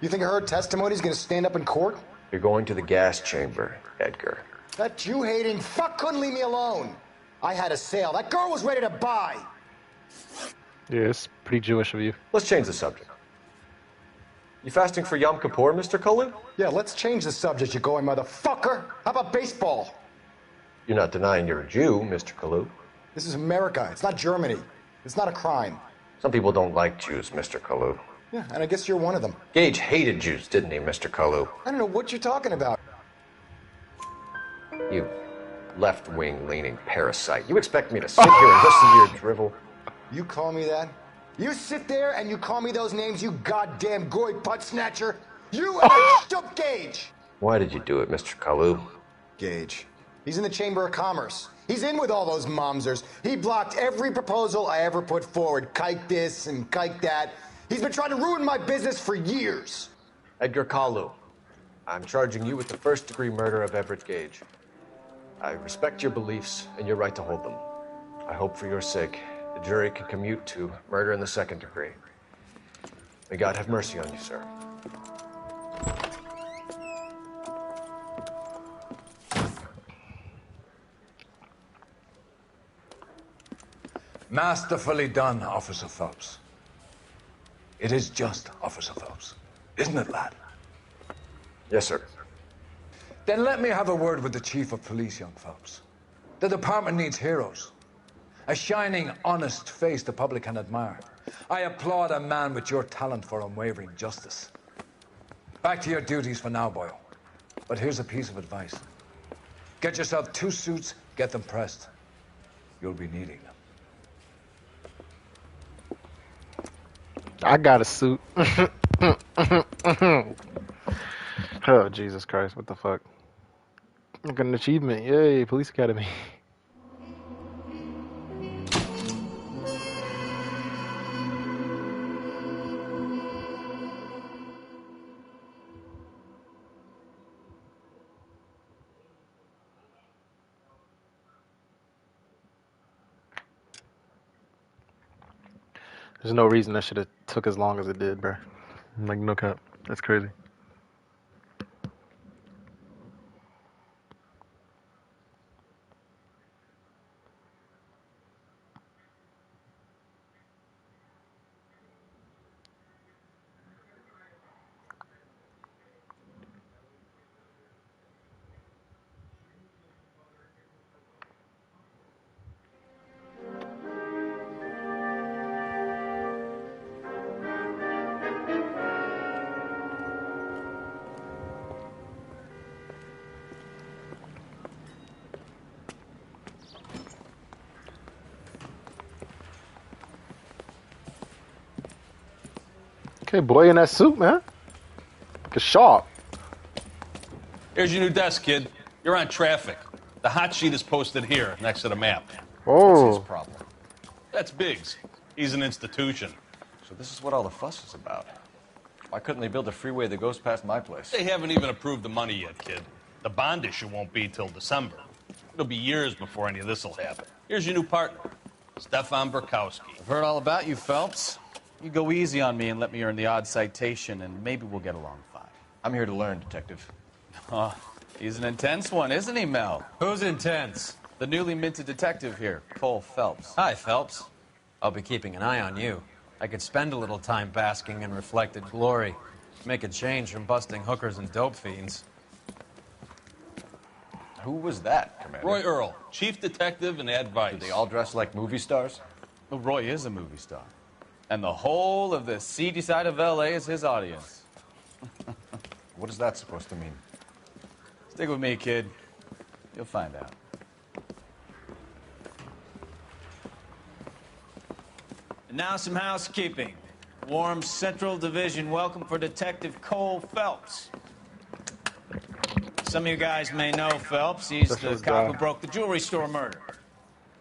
You think her testimony is going to stand up in court? You're going to the gas chamber, Edgar. That Jew-hating fuck couldn't leave me alone. I had a sale. That girl was ready to buy. Yeah, it's pretty Jewish of you. Let's change the subject. You fasting for Yom Kippur, Mr. Kalu? Yeah, let's change the subject, you going motherfucker. How about baseball? You're not denying you're a Jew, Mr. Kalu. This is America. It's not Germany. It's not a crime. Some people don't like Jews, Mr. Kalu. Yeah, and I guess you're one of them. Gage hated Jews, didn't he, Mr. Kalu? I don't know what you're talking about. You left-wing leaning parasite. You expect me to sit here and listen to your drivel? You call me that? You sit there and you call me those names, you goddamn goy butt snatcher? You and Stup Gage! Why did you do it, Mr. Kalu? Gage. He's in the Chamber of Commerce. He's in with all those momsers. He blocked every proposal I ever put forward. Kike this and kike that. He's been trying to ruin my business for years. Edgar Kalu, I'm charging you with the first-degree murder of Everett Gage. I respect your beliefs and your right to hold them. I hope for your sake the jury can commute to murder in the 2nd degree. May God have mercy on you, sir. Masterfully done, Officer Phelps. It is just Officer Phelps. Isn't it, lad? Yes, sir. Then let me have a word with the Chief of Police, young Phelps. The department needs heroes. A shining, honest face the public can admire. I applaud a man with your talent for unwavering justice. Back to your duties for now, boyo. But here's a piece of advice. Get yourself 2 suits, get them pressed. You'll be needing them. I got a suit. Oh, Jesus Christ. What the fuck? I got an achievement. Yay, Police Academy. There's no reason that should have took as long as it did, bro. Like, no cap. That's crazy. Okay, boy in that suit, man. Like a shark. Here's your new desk, kid. You're on traffic. The hot sheet is posted here, next to the map. What's his Oh. problem? That's Biggs. He's an institution. So this is what all the fuss is about. Why couldn't they build a freeway that goes past my place? They haven't even approved the money yet, kid. The bond issue won't be till December. It'll be years before any of this will happen. Here's your new partner, Stefan Burkowski. I've heard all about you, Phelps. You go easy on me and let me earn the odd citation, and maybe we'll get along fine. I'm here to learn, Detective. Oh, he's an intense one, isn't he, Mel? Who's intense? The newly minted detective here, Cole Phelps. Hi, Phelps. I'll be keeping an eye on you. I could spend a little time basking in reflected glory. Make a change from busting hookers and dope fiends. Who was that, Commander? Roy Earl, chief detective and advice. Do they all dress like movie stars? Well, Roy is a movie star. And the whole of the seedy side of L.A. is his audience. What is that supposed to mean? Stick with me, kid. You'll find out. And now some housekeeping. Warm Central Division welcome for Detective Cole Phelps. Some of you guys may know Phelps. He's the cop who broke the jewelry store murder.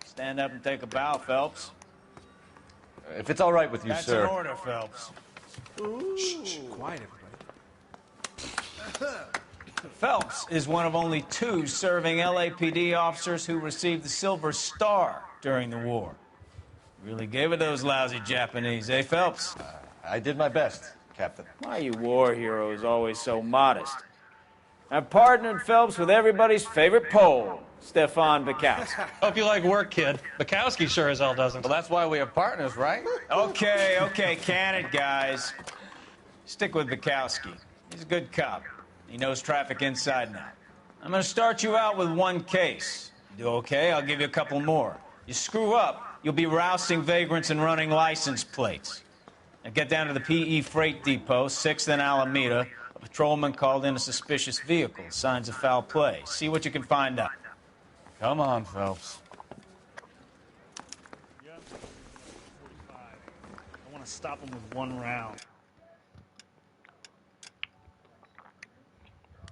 Stand up and take a bow, Phelps. If it's all right with you, That's sir. an order, Phelps. Shh, quiet, everybody. Phelps is one of only 2 serving LAPD officers who received the Silver Star during the war. Really gave it those lousy Japanese, eh, Phelps? I did my best, Captain. Why are you war heroes always so modest? I've partnered Phelps with everybody's favorite Pole, Stefan Bukowski. Hope you like work, kid. Bukowski sure as hell doesn't. Well, that's why we have partners, right? Okay, can it, guys. Stick with Bukowski. He's a good cop. He knows traffic inside and out. I'm going to start you out with 1 case. You do okay, I'll give you a couple more. You screw up, you'll be rousting vagrants and running license plates. Now get down to the PE Freight Depot, 6th and Alameda. A patrolman called in a suspicious vehicle. Signs of foul play. See what you can find out. Come on, Phelps. I want to stop him with 1 round.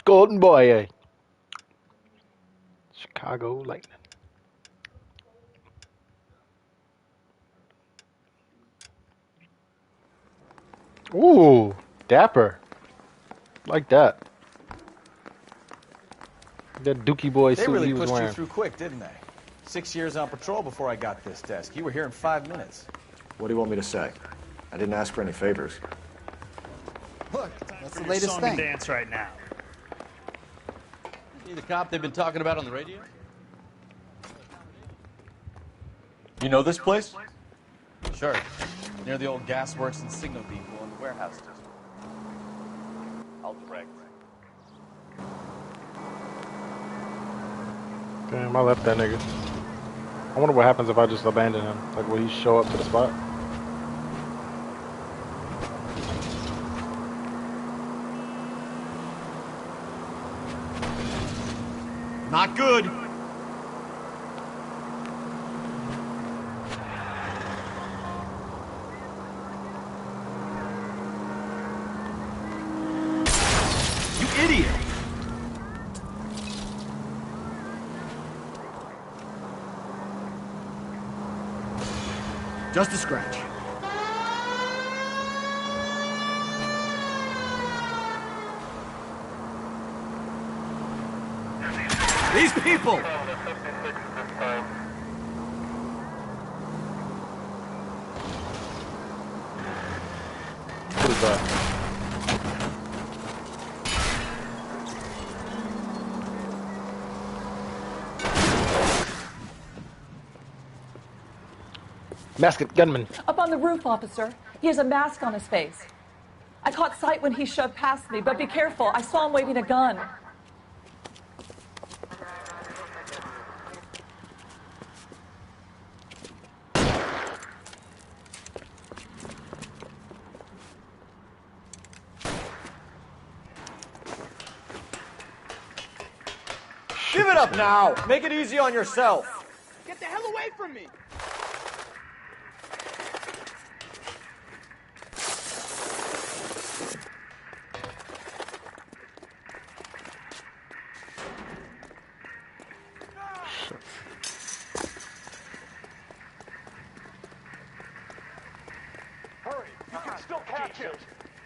Golden boy, eh? Chicago Lightning. Ooh, dapper. Like that. That Dookie boy They suit really he was pushed wearing. you through quick, didn't they? 6 years on patrol before I got this desk. You were here in 5 minutes. What do you want me to say? I didn't ask for any favors. Look, that's the latest song thing. and dance right now. You the cop they've been talking about on the radio? You know this place? Sure. Near the old gas works and signal depot in the warehouse district. I'll direct. Damn, I left that nigga. I wonder what happens if I just abandon him. Like, will he show up to the spot? Not good. You idiot. Just a scratch. These people! What is that? Masked gunman. Up on the roof, officer. He has a mask on his face. I caught sight when he shoved past me, but be careful. I saw him waving a gun. Give it up now! Make it easy on yourself! Get the hell away from me! Hurry! You can still catch him!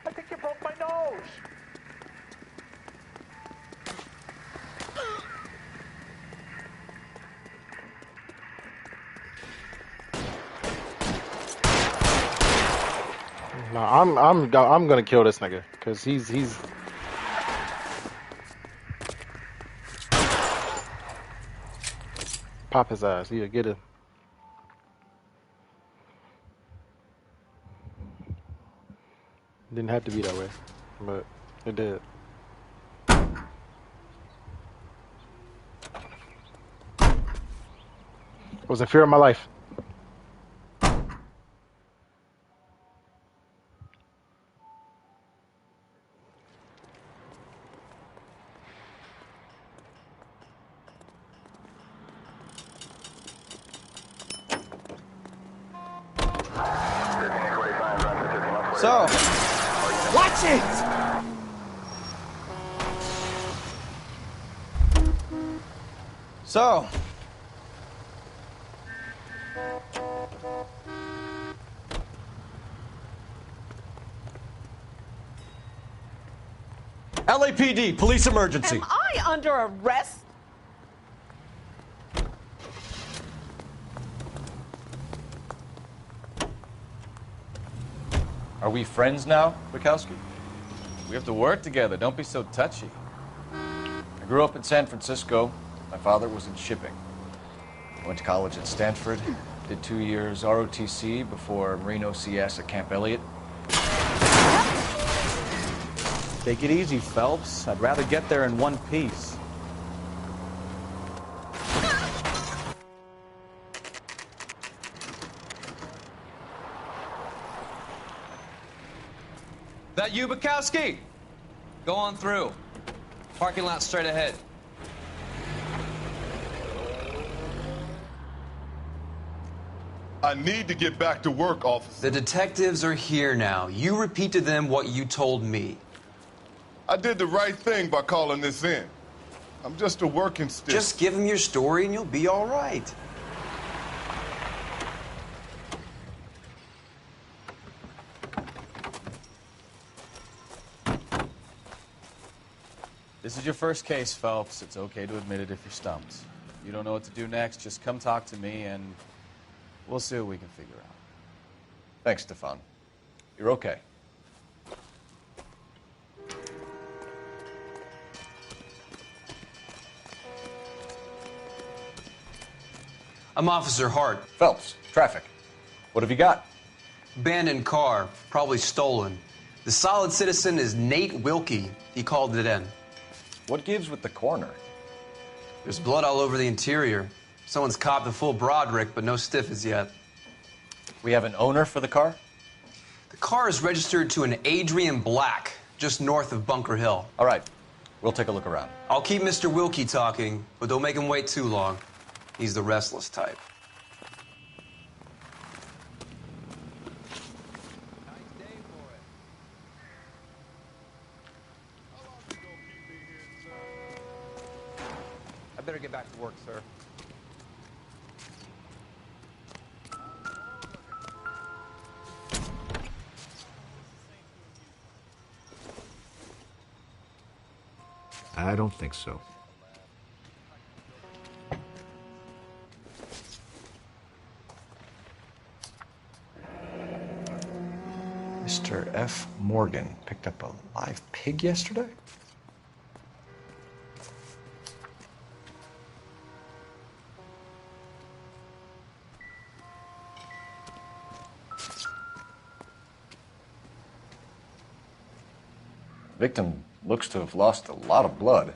I think you broke my nose! No, I'm gonna kill this nigga because he's. Pop his ass. Yeah, get him. Didn't have to be that way, but it did. I was in fear of my life. So, watch it! So, LAPD, police emergency. Am I under arrest? Are we friends now, Bukowski? We have to work together. Don't be so touchy. I grew up in San Francisco. My father was in shipping. I went to college at Stanford. Did 2 years ROTC before Marine OCS at Camp Elliott. take it easy, Phelps. I'd rather get there in one piece. That you, Bukowski? Go on through. Parking lot straight ahead. I need to get back to work, officer. The detectives are here now. You repeat to them what you told me. I did the right thing by calling this in. I'm just a working stick. Just give them your story and you'll be all right. This is your first case, Phelps. It's okay to admit it if you're stumped. You don't know what to do next, just come talk to me and we'll see what we can figure out. Thanks, Stefan. You're okay. I'm Officer Hart. Phelps, traffic. What have you got? Abandoned car, probably stolen. The solid citizen is Nate Wilkie. He called it in. What gives with the corner? There's blood all over the interior. Someone's copped the full Broderick, but no stiff as yet. We have an owner for the car? The car is registered to an Adrian Black, just north of Bunker Hill. All right. We'll take a look around. I'll keep Mr. Wilkie talking, but don't make him wait too long. He's the restless type. I better get back to work, sir. I don't think so. Mr. F. Morgan picked up a live pig yesterday? Victim looks to have lost a lot of blood.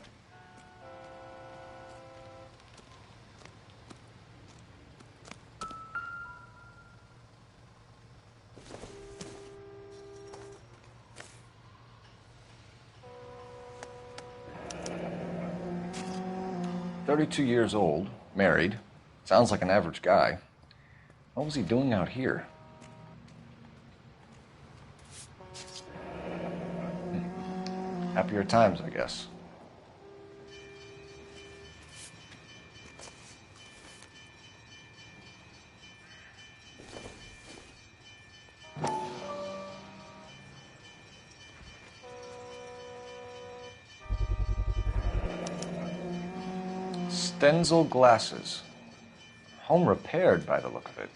"32 years old, married. Sounds like an average guy. What was he doing out here?" Happier times, I guess. Stenzel glasses. Home repaired by the look of it.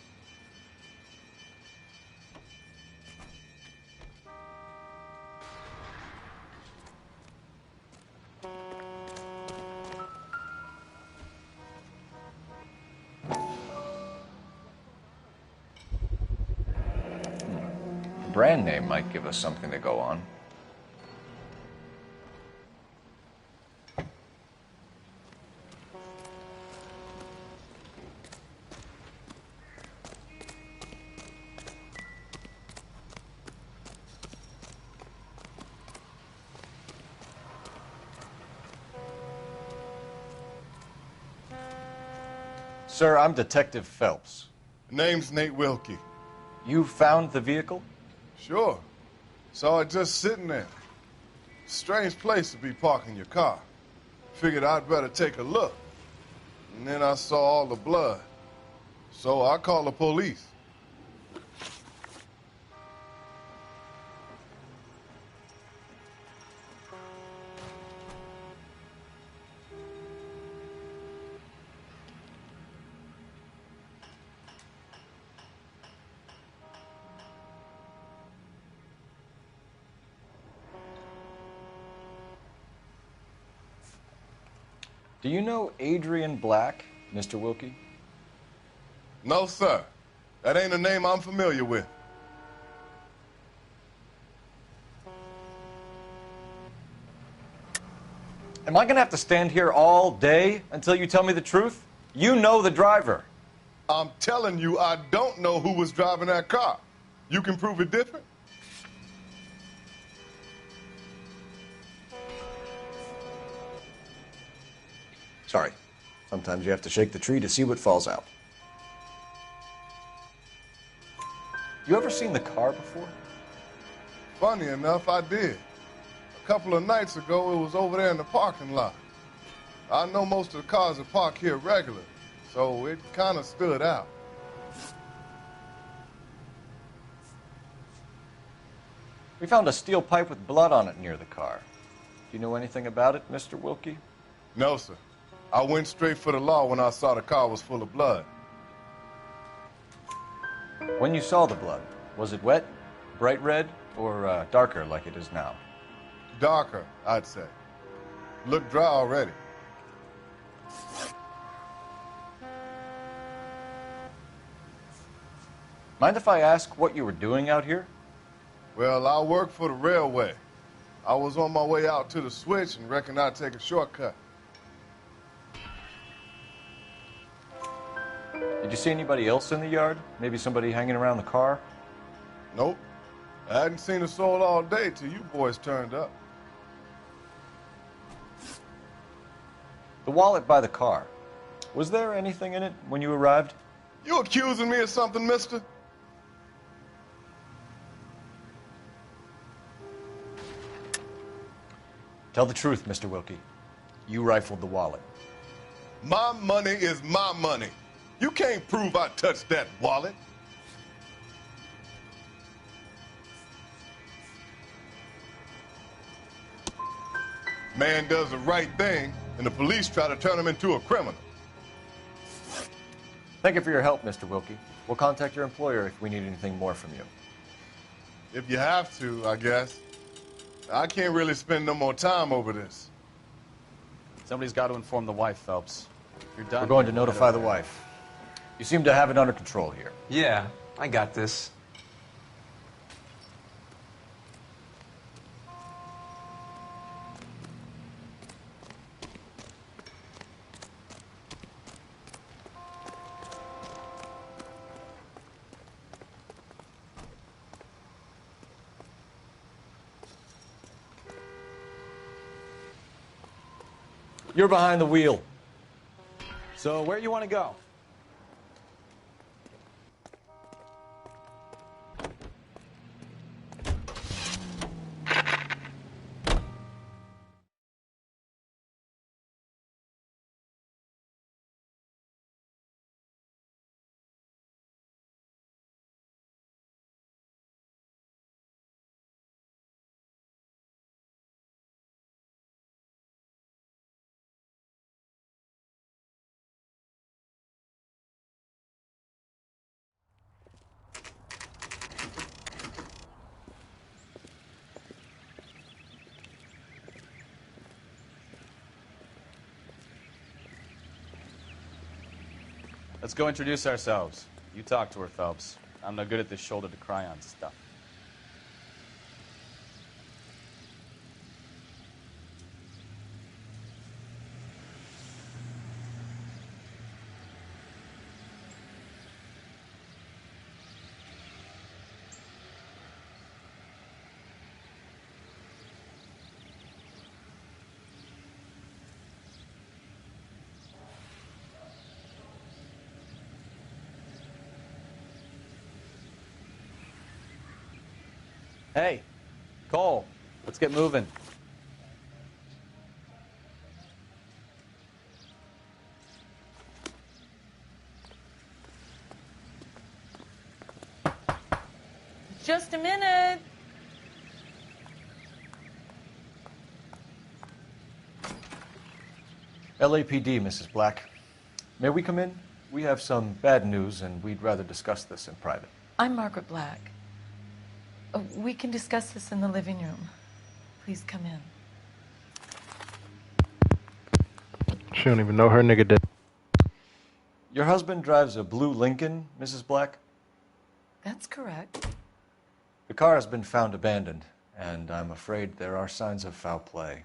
Brand name might give us something to go on. Sir, I'm Detective Phelps. Name's Nate Wilkie. You found the vehicle? Sure. Saw it just sitting there. Strange place to be parking your car. Figured I'd better take a look. And then I saw all the blood. So I called the police. Do you know Adrian Black, Mr. Wilkie? No, sir. That ain't a name I'm familiar with. Am I gonna have to stand here all day until you tell me the truth? You know the driver. I'm telling you, I don't know who was driving that car. You can prove it different? Sorry. Sometimes you have to shake the tree to see what falls out. You ever seen the car before? Funny enough, I did. A couple of nights ago, it was over there in the parking lot. I know most of the cars are parked here regularly, so it kind of stood out. We found a steel pipe with blood on it near the car. Do you know anything about it, Mr. Wilkie? No, sir. I went straight for the law when I saw the car was full of blood. When you saw the blood, was it wet, bright red, or darker like it is now? Darker, I'd say. Looked dry already. Mind if I ask what you were doing out here? Well, I work for the railway. I was on my way out to the switch and reckoned I'd take a shortcut. Did you see anybody else in the yard? Maybe somebody hanging around the car? Nope. I hadn't seen a soul all day till you boys turned up. The wallet by the car. Was there anything in it when you arrived? You accusing me of something, mister? Tell the truth, Mr. Wilkie. You rifled the wallet. My money is my money. You can't prove I touched that wallet. Man does the right thing, and the police try to turn him into a criminal. Thank you for your help, Mr. Wilkie. We'll contact your employer if we need anything more from you. If you have to, I guess. I can't really spend no more time over this. Somebody's got to inform the wife, Phelps. If you're done, We're going to notify the wife. You seem to have it under control here. Yeah, I got this. You're behind the wheel. So where you want to go? Let's go introduce ourselves. You talk to her, Phelps. I'm no good at this shoulder to cry on stuff. Hey, Cole, let's get moving. Just a minute. LAPD, Mrs. Black. May we come in? We have some bad news, and we'd rather discuss this in private. I'm Margaret Black. We can discuss this in the living room. Please come in. She don't even know her nigga dead. Your husband drives a blue Lincoln, Mrs. Black? That's correct. The car has been found abandoned, and I'm afraid there are signs of foul play.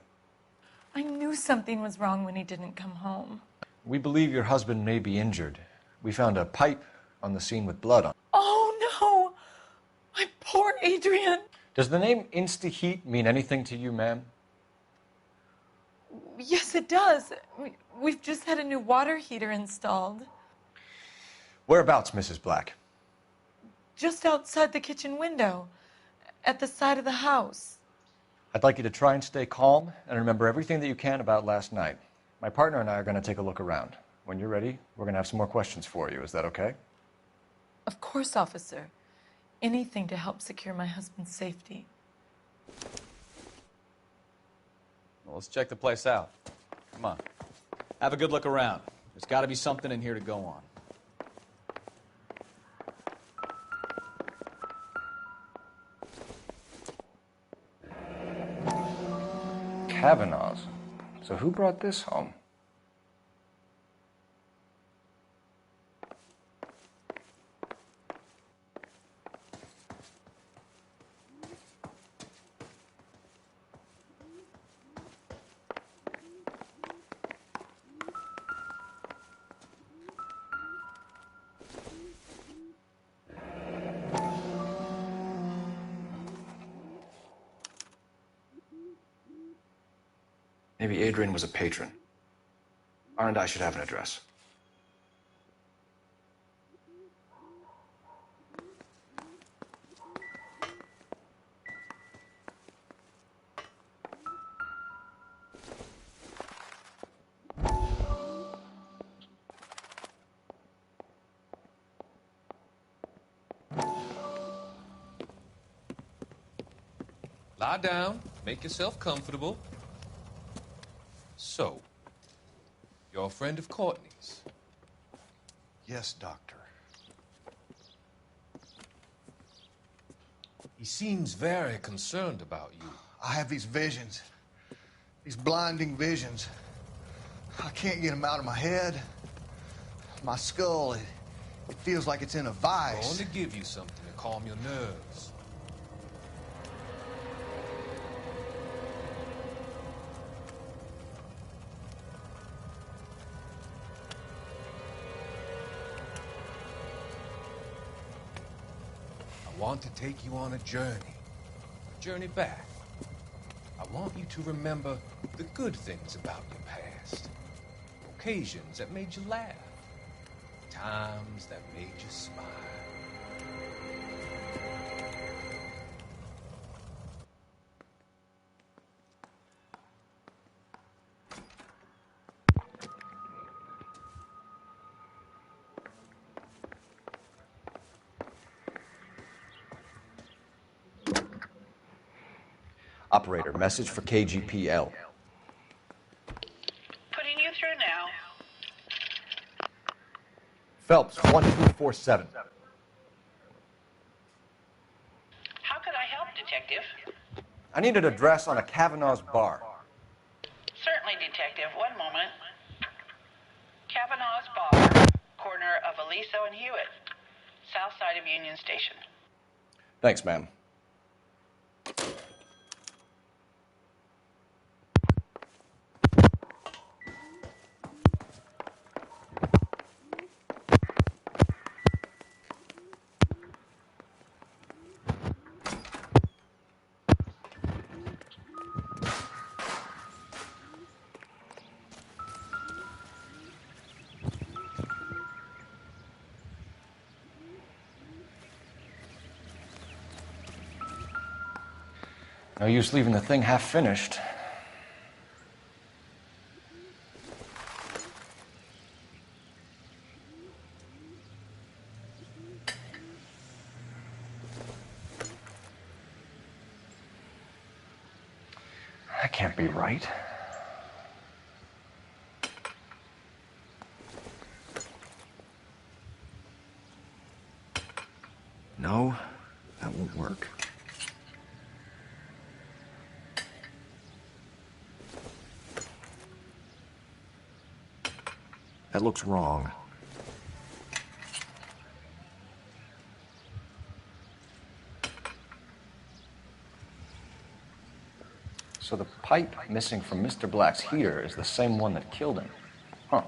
I knew something was wrong when he didn't come home. We believe your husband may be injured. We found a pipe on the scene with blood on it. Oh, no! My poor Adrian! Does the name Insta-Heat mean anything to you, ma'am? Yes, it does. We've just had a new water heater installed. Whereabouts, Mrs. Black? Just outside the kitchen window, at the side of the house. I'd like you to try and stay calm and remember everything that you can about last night. My partner and I are going to take a look around. When you're ready, we're going to have some more questions for you. Is that okay? Of course, officer. Anything to help secure my husband's safety. Well, let's check the place out. Come on. Have a good look around. There's got to be something in here to go on. Kavanaugh's. So who brought this home? Maybe Adrian was a patron. R and I should have an address. Lie down, make yourself comfortable. So, you're a friend of Courtney's? Yes, Doctor. He seems very concerned about you. I have these visions. These blinding visions. I can't get them out of my head. My skull, it feels like it's in a I vice. want to give you something to calm your nerves. I want to take you on a journey back. I want you to remember the good things about your past, occasions that made you laugh, times that made you smile. Operator, message for KGPL. Putting you through now. Phelps, 1247. How could I help, Detective? I need an address on a Kavanaugh's bar. Certainly, Detective. One moment. Kavanaugh's Bar, corner of Aliso and Hewitt, south side of Union Station. Thanks, ma'am. No use leaving the thing half finished. That can't be right. No, that won't work. That looks wrong. So the pipe missing from Mr. Black's heater is the same one that killed him. Huh.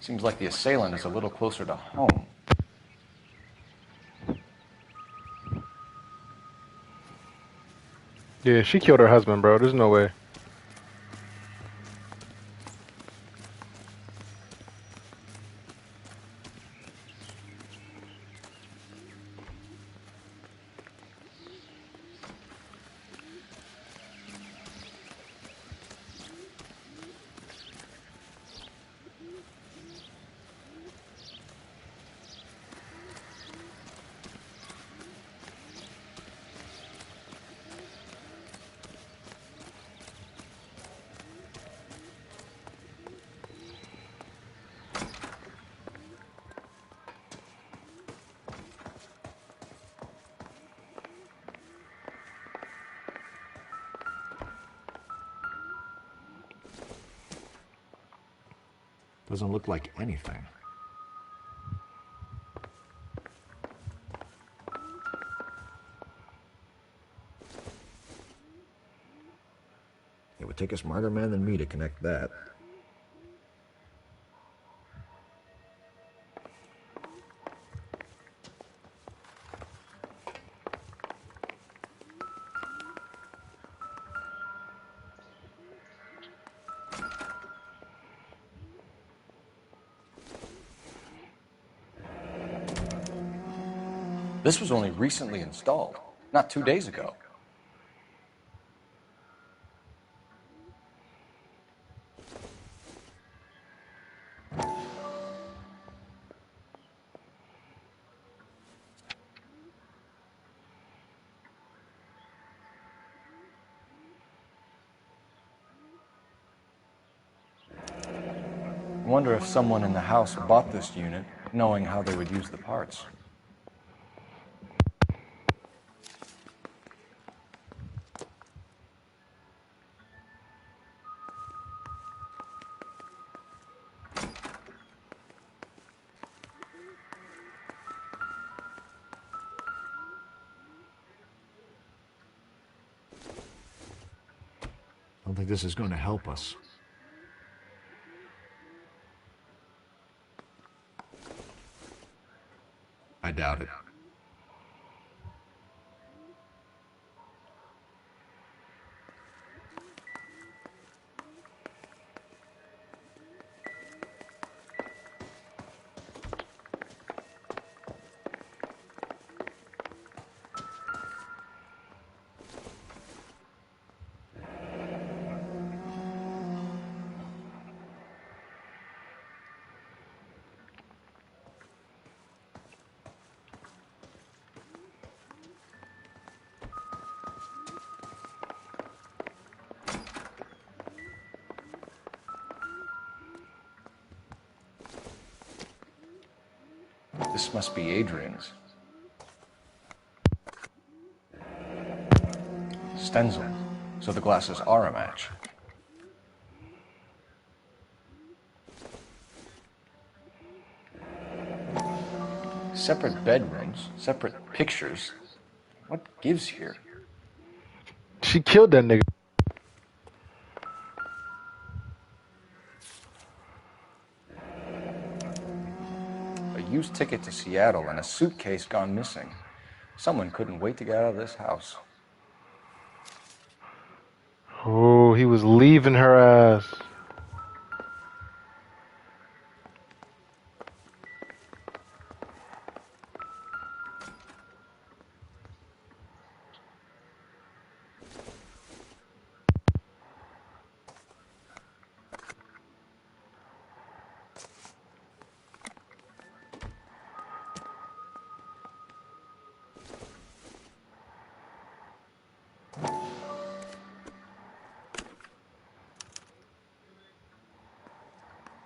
Seems like the assailant is a little closer to home. Yeah, she killed her husband, bro. There's no way. Doesn't look like anything. It would take a smarter man than me to connect that. This was only recently installed, not 2 days ago. I wonder if someone in the house bought this unit knowing how they would use the parts. I don't think this is going to help us. I doubt it. This must be Adrian's. Stencil, so the glasses are a match. Separate bedrooms, separate pictures. What gives here? She killed that nigga. A used ticket to Seattle and a suitcase gone missing. Someone couldn't wait to get out of this house. Oh, he was leaving her ass.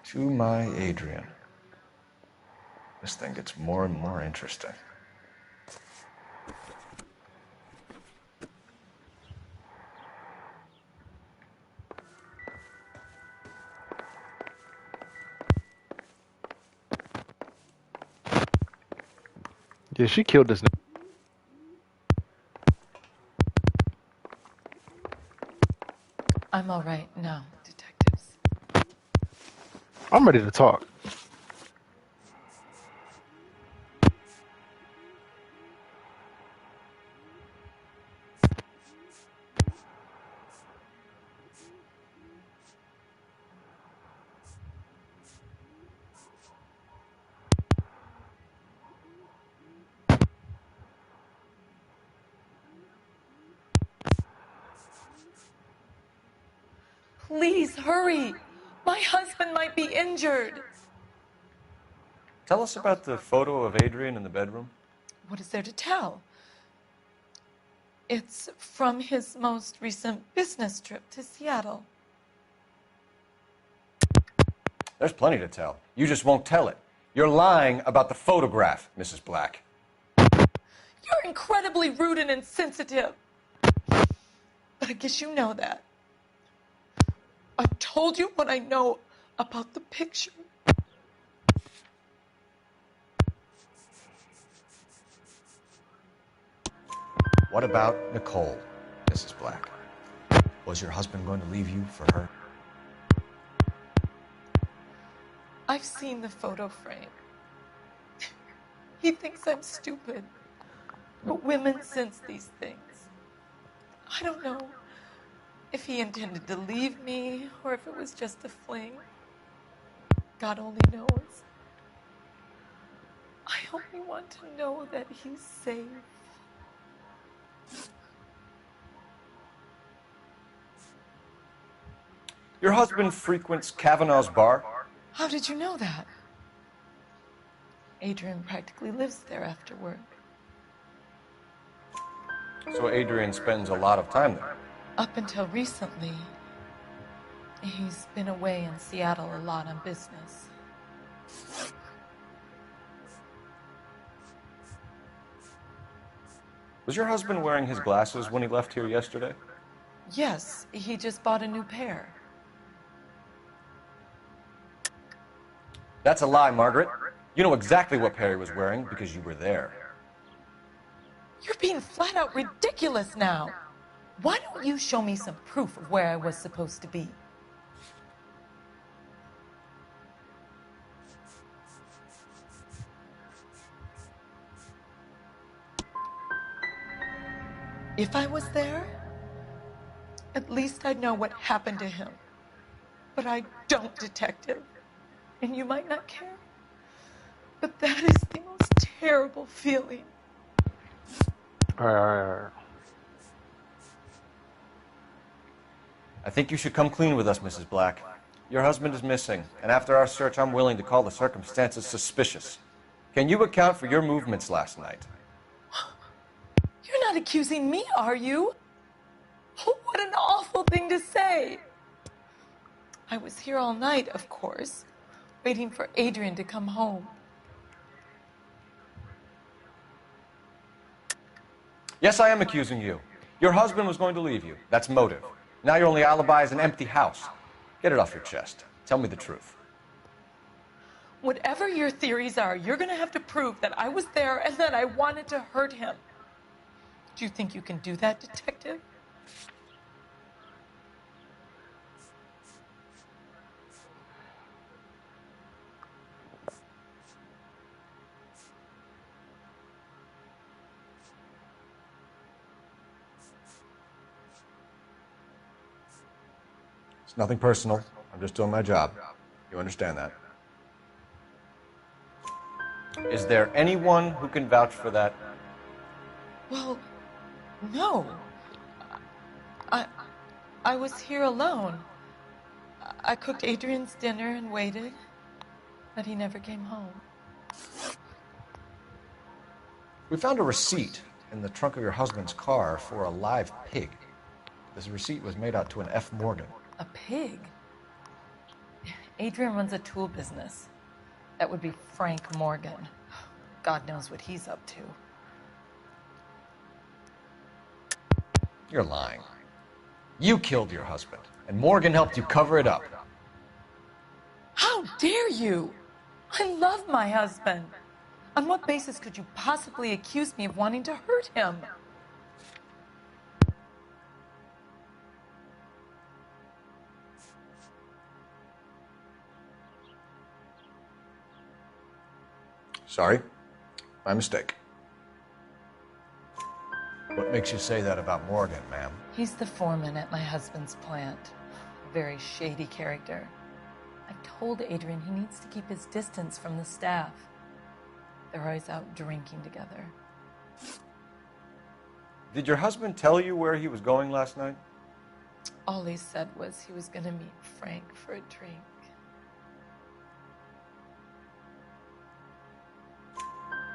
To my Adrian. This thing gets more and more interesting. Yeah, she killed this nigga. I'm all right now, detectives. I'm ready to talk. Please hurry. My husband might be injured. Tell us about the photo of Adrian in the bedroom. What is there to tell? It's from his most recent business trip to Seattle. There's plenty to tell. You just won't tell it. You're lying about the photograph, Mrs. Black. You're incredibly rude and insensitive. But I guess you know that. I've told you what I know about the picture. What about Nicole, Mrs. Black? Was your husband going to leave you for her? I've seen the photo frame. He thinks I'm stupid. But women sense these things. I don't know. If he intended to leave me or if it was just a fling, God only knows. I only want to know that he's safe. Your husband frequents Kavanaugh's bar? How did you know that? Adrian practically lives there after work. So Adrian spends a lot of time there. Up until recently, he's been away in Seattle a lot on business. Was your husband wearing his glasses when he left here yesterday? Yes, he just bought a new pair. That's a lie, Margaret. You know exactly what pair he was wearing because you were there. You're being flat out ridiculous now. Why don't you show me some proof of where I was supposed to be? If I was there, at least I'd know what happened to him. But I don't, Detective. And you might not care, but that is the most terrible feeling. All right. I think you should come clean with us, Mrs. Black. Your husband is missing, and after our search, I'm willing to call the circumstances suspicious. Can you account for your movements last night? You're not accusing me, are you? Oh, what an awful thing to say. I was here all night, of course, waiting for Adrian to come home. Yes, I am accusing you. Your husband was going to leave you. That's motive. Now your only alibi is an empty house. Get it off your chest. Tell me the truth. Whatever your theories are, you're going to have to prove that I was there and that I wanted to hurt him. Do you think you can do that, Detective? It's nothing personal. I'm just doing my job. You understand that? Is there anyone who can vouch for that? Well, no. I was here alone. I cooked Adrian's dinner and waited, but he never came home. We found a receipt in the trunk of your husband's car for a live pig. This receipt was made out to an F. Morgan. A pig? Adrian runs a tool business. That would be Frank Morgan. God knows what he's up to. You're lying. You killed your husband, and Morgan helped you cover it up. How dare you? I love my husband. On what basis could you possibly accuse me of wanting to hurt him? Sorry. My mistake. What makes you say that about Morgan, ma'am? He's the foreman at my husband's plant. A very shady character. I've told Adrian he needs to keep his distance from the staff. They're always out drinking together. Did your husband tell you where he was going last night? All he said was he was going to meet Frank for a drink.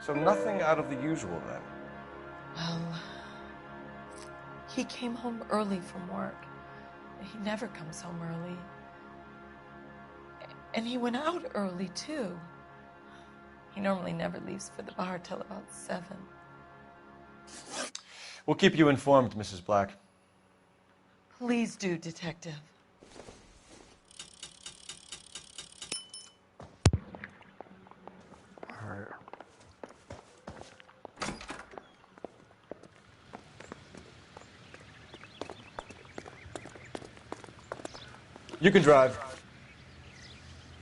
So nothing out of the usual then? Well, he came home early from work. He never comes home early. And he went out early, too. He normally never leaves for the bar till about 7. We'll keep you informed, Mrs. Black. Please do, Detective. All right. You can drive.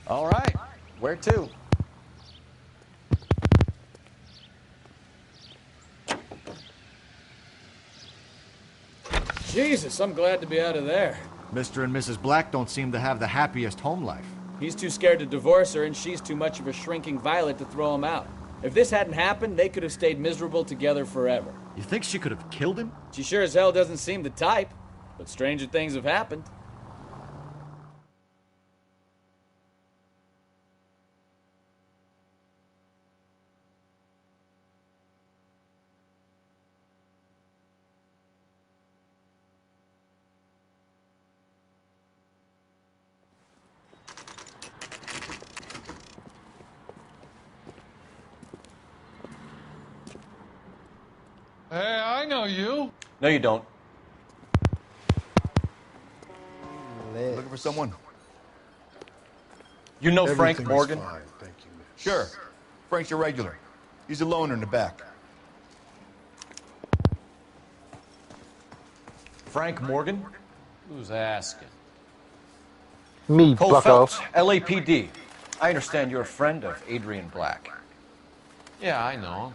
All right. Where to? Jesus, I'm glad to be out of there. Mr. and Mrs. Black don't seem to have the happiest home life. He's too scared to divorce her, and she's too much of a shrinking violet to throw him out. If this hadn't happened, they could have stayed miserable together forever. You think she could have killed him? She sure as hell doesn't seem the type, but stranger things have happened. Hey, I know you. No, you don't. Looking for someone? You know Frank Everything is Morgan? fine, thank you, miss. Sure. Frank's your regular. He's a loner in the back. Frank Morgan? Who's asking? Me, Cole bucko. Phelps, LAPD. I understand you're a friend of Adrian Black. Yeah, I know.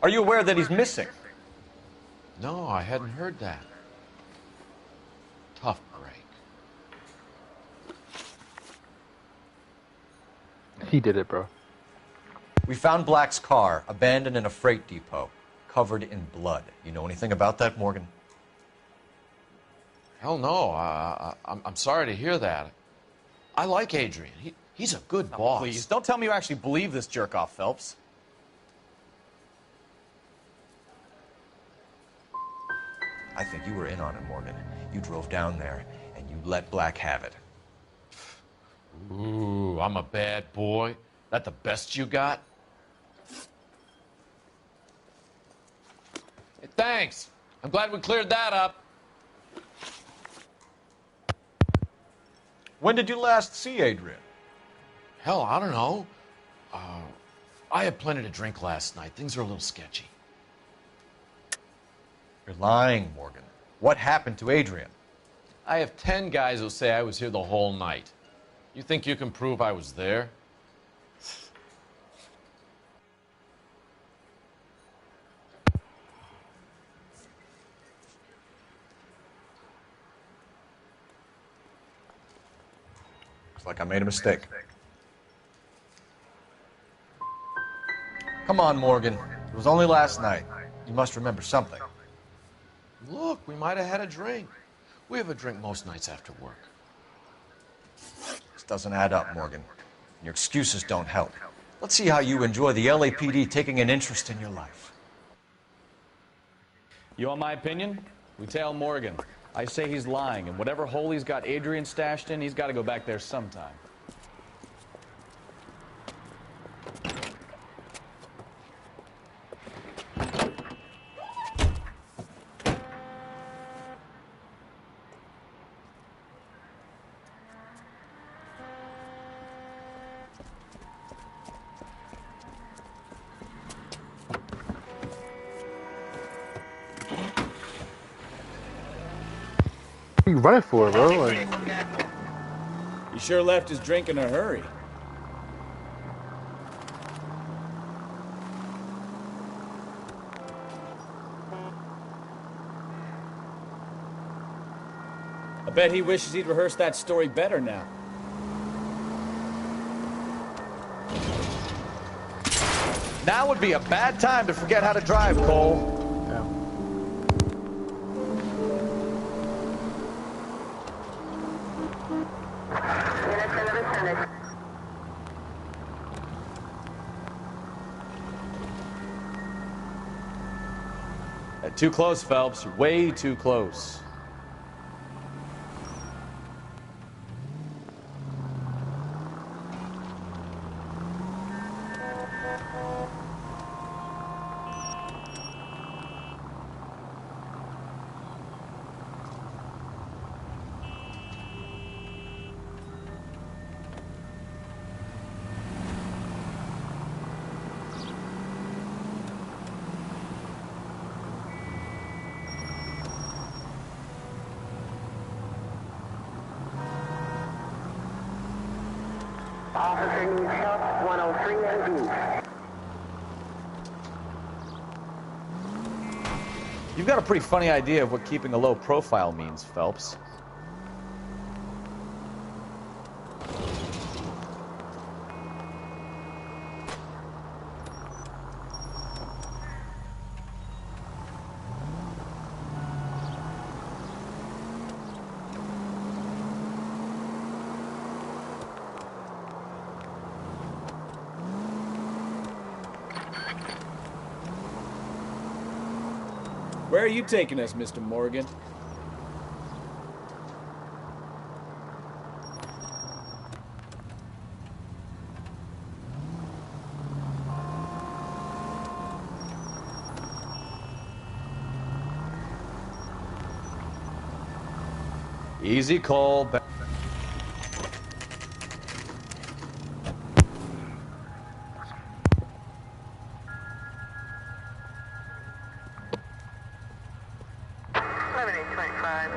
Are you aware that he's missing? No, I hadn't heard that. Tough break. He did it, bro. We found Black's car abandoned in a freight depot, covered in blood. You know anything about that, Morgan? Hell no. I'm sorry to hear that. I like Adrian. He's a good boss. Please, don't tell me you actually believe this jerk-off, Phelps. I think you were in on it, Morgan. You drove down there, and you let Black have it. Ooh, I'm a bad boy. That the best you got? Hey, thanks. I'm glad we cleared that up. When did you last see Adrian? Hell, I don't know. I had plenty to drink last night. Things are a little sketchy. You're lying, Morgan. What happened to Adrian? I have 10 guys who say I was here the whole night. You think you can prove I was there? Looks like I made a mistake. Come on, Morgan. It was only last night. You must remember something. Look, we might have had a drink. We have a drink most nights after work. This doesn't add up, Morgan. Your excuses don't help. Let's see how you enjoy the LAPD taking an interest in your life. You want my opinion? We tail Morgan. I say he's lying, and whatever hole he's got Adrian stashed in, he's got to go back there sometime. What are you running for, bro? Like, He sure left his drink in a hurry. I bet he wishes he'd rehearsed that story better now. Now would be a bad time to forget how to drive, Cole. Too close, Phelps. Way too close. Officer needs help, 103 and You've got a pretty funny idea of what keeping a low profile means, Phelps. Where are you taking us, Mr. Morgan? Easy, Cole.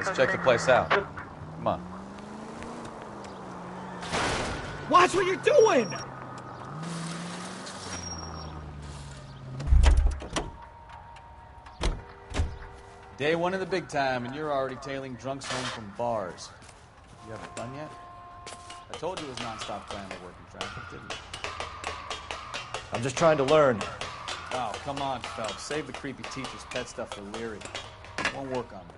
Let's check the place out. Come on. Watch what you're doing! Day one of the big time, and you're already tailing drunks home from bars. You haven't done yet? I told you it was non-stop trying to work in traffic, didn't I? I'm just trying to learn. Oh, come on, Phelps. Save the creepy teacher's pet stuff for Leary. It won't work on me.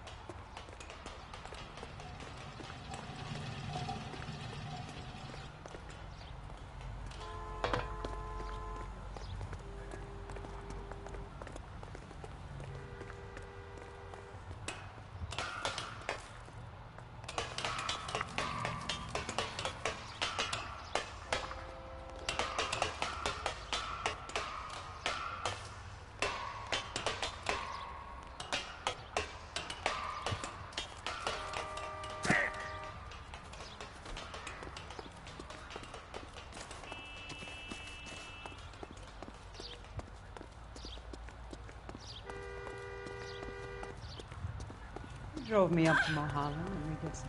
Drove me up to Mulholland. Let me get some.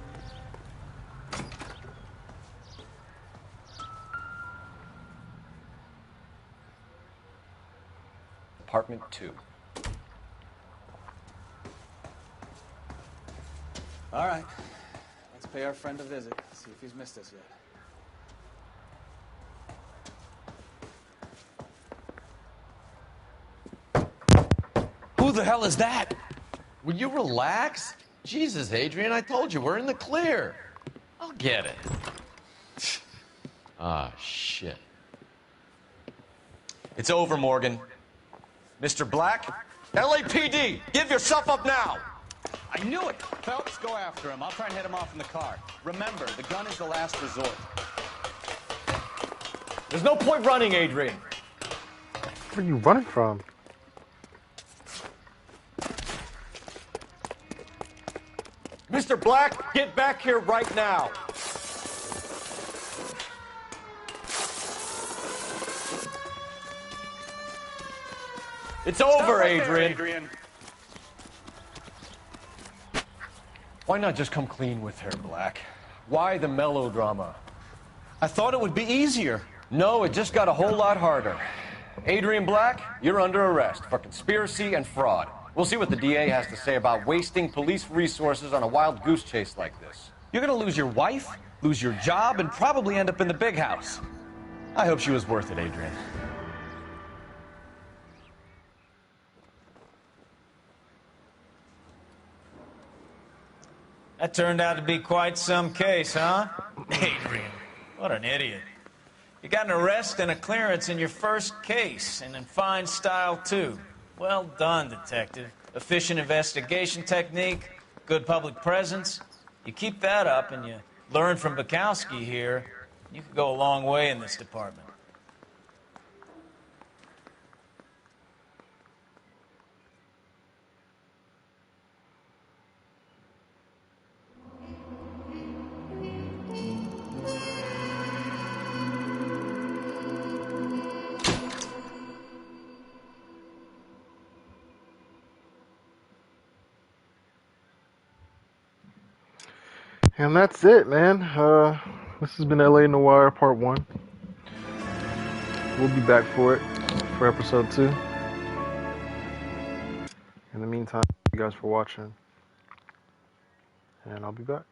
Apartment 2. All right. Let's pay our friend a visit. See if he's missed us yet. Who the hell is that? Will you relax? Jesus, Adrian, I told you, we're in the clear. I'll get it. Ah, shit. It's over, Morgan. Mr. Black, LAPD, give yourself up now! I knew it! Phelps, go after him. I'll try and head him off in the car. Remember, the gun is the last resort. There's no point running, Adrian. Where are you running from? Mr. Black, get back here right now. It's over, Adrian. Why not just come clean with her, Black? Why the melodrama? I thought it would be easier. No, it just got a whole lot harder. Adrian Black, you're under arrest for conspiracy and fraud. We'll see what the DA has to say about wasting police resources on a wild goose chase like this. You're gonna lose your wife, lose your job, and probably end up in the big house. I hope she was worth it, Adrian. That turned out to be quite some case, huh? Adrian, what an idiot. You got an arrest and a clearance in your first case, and in fine style, too. Well done, detective. Efficient investigation technique, good public presence. You keep that up and you learn from Bukowski here, you could go a long way in this department. And that's it, man. This has been LA Noire Part 1. We'll be back for it for Episode 2. In the meantime... you guys for watching, and I'll be back.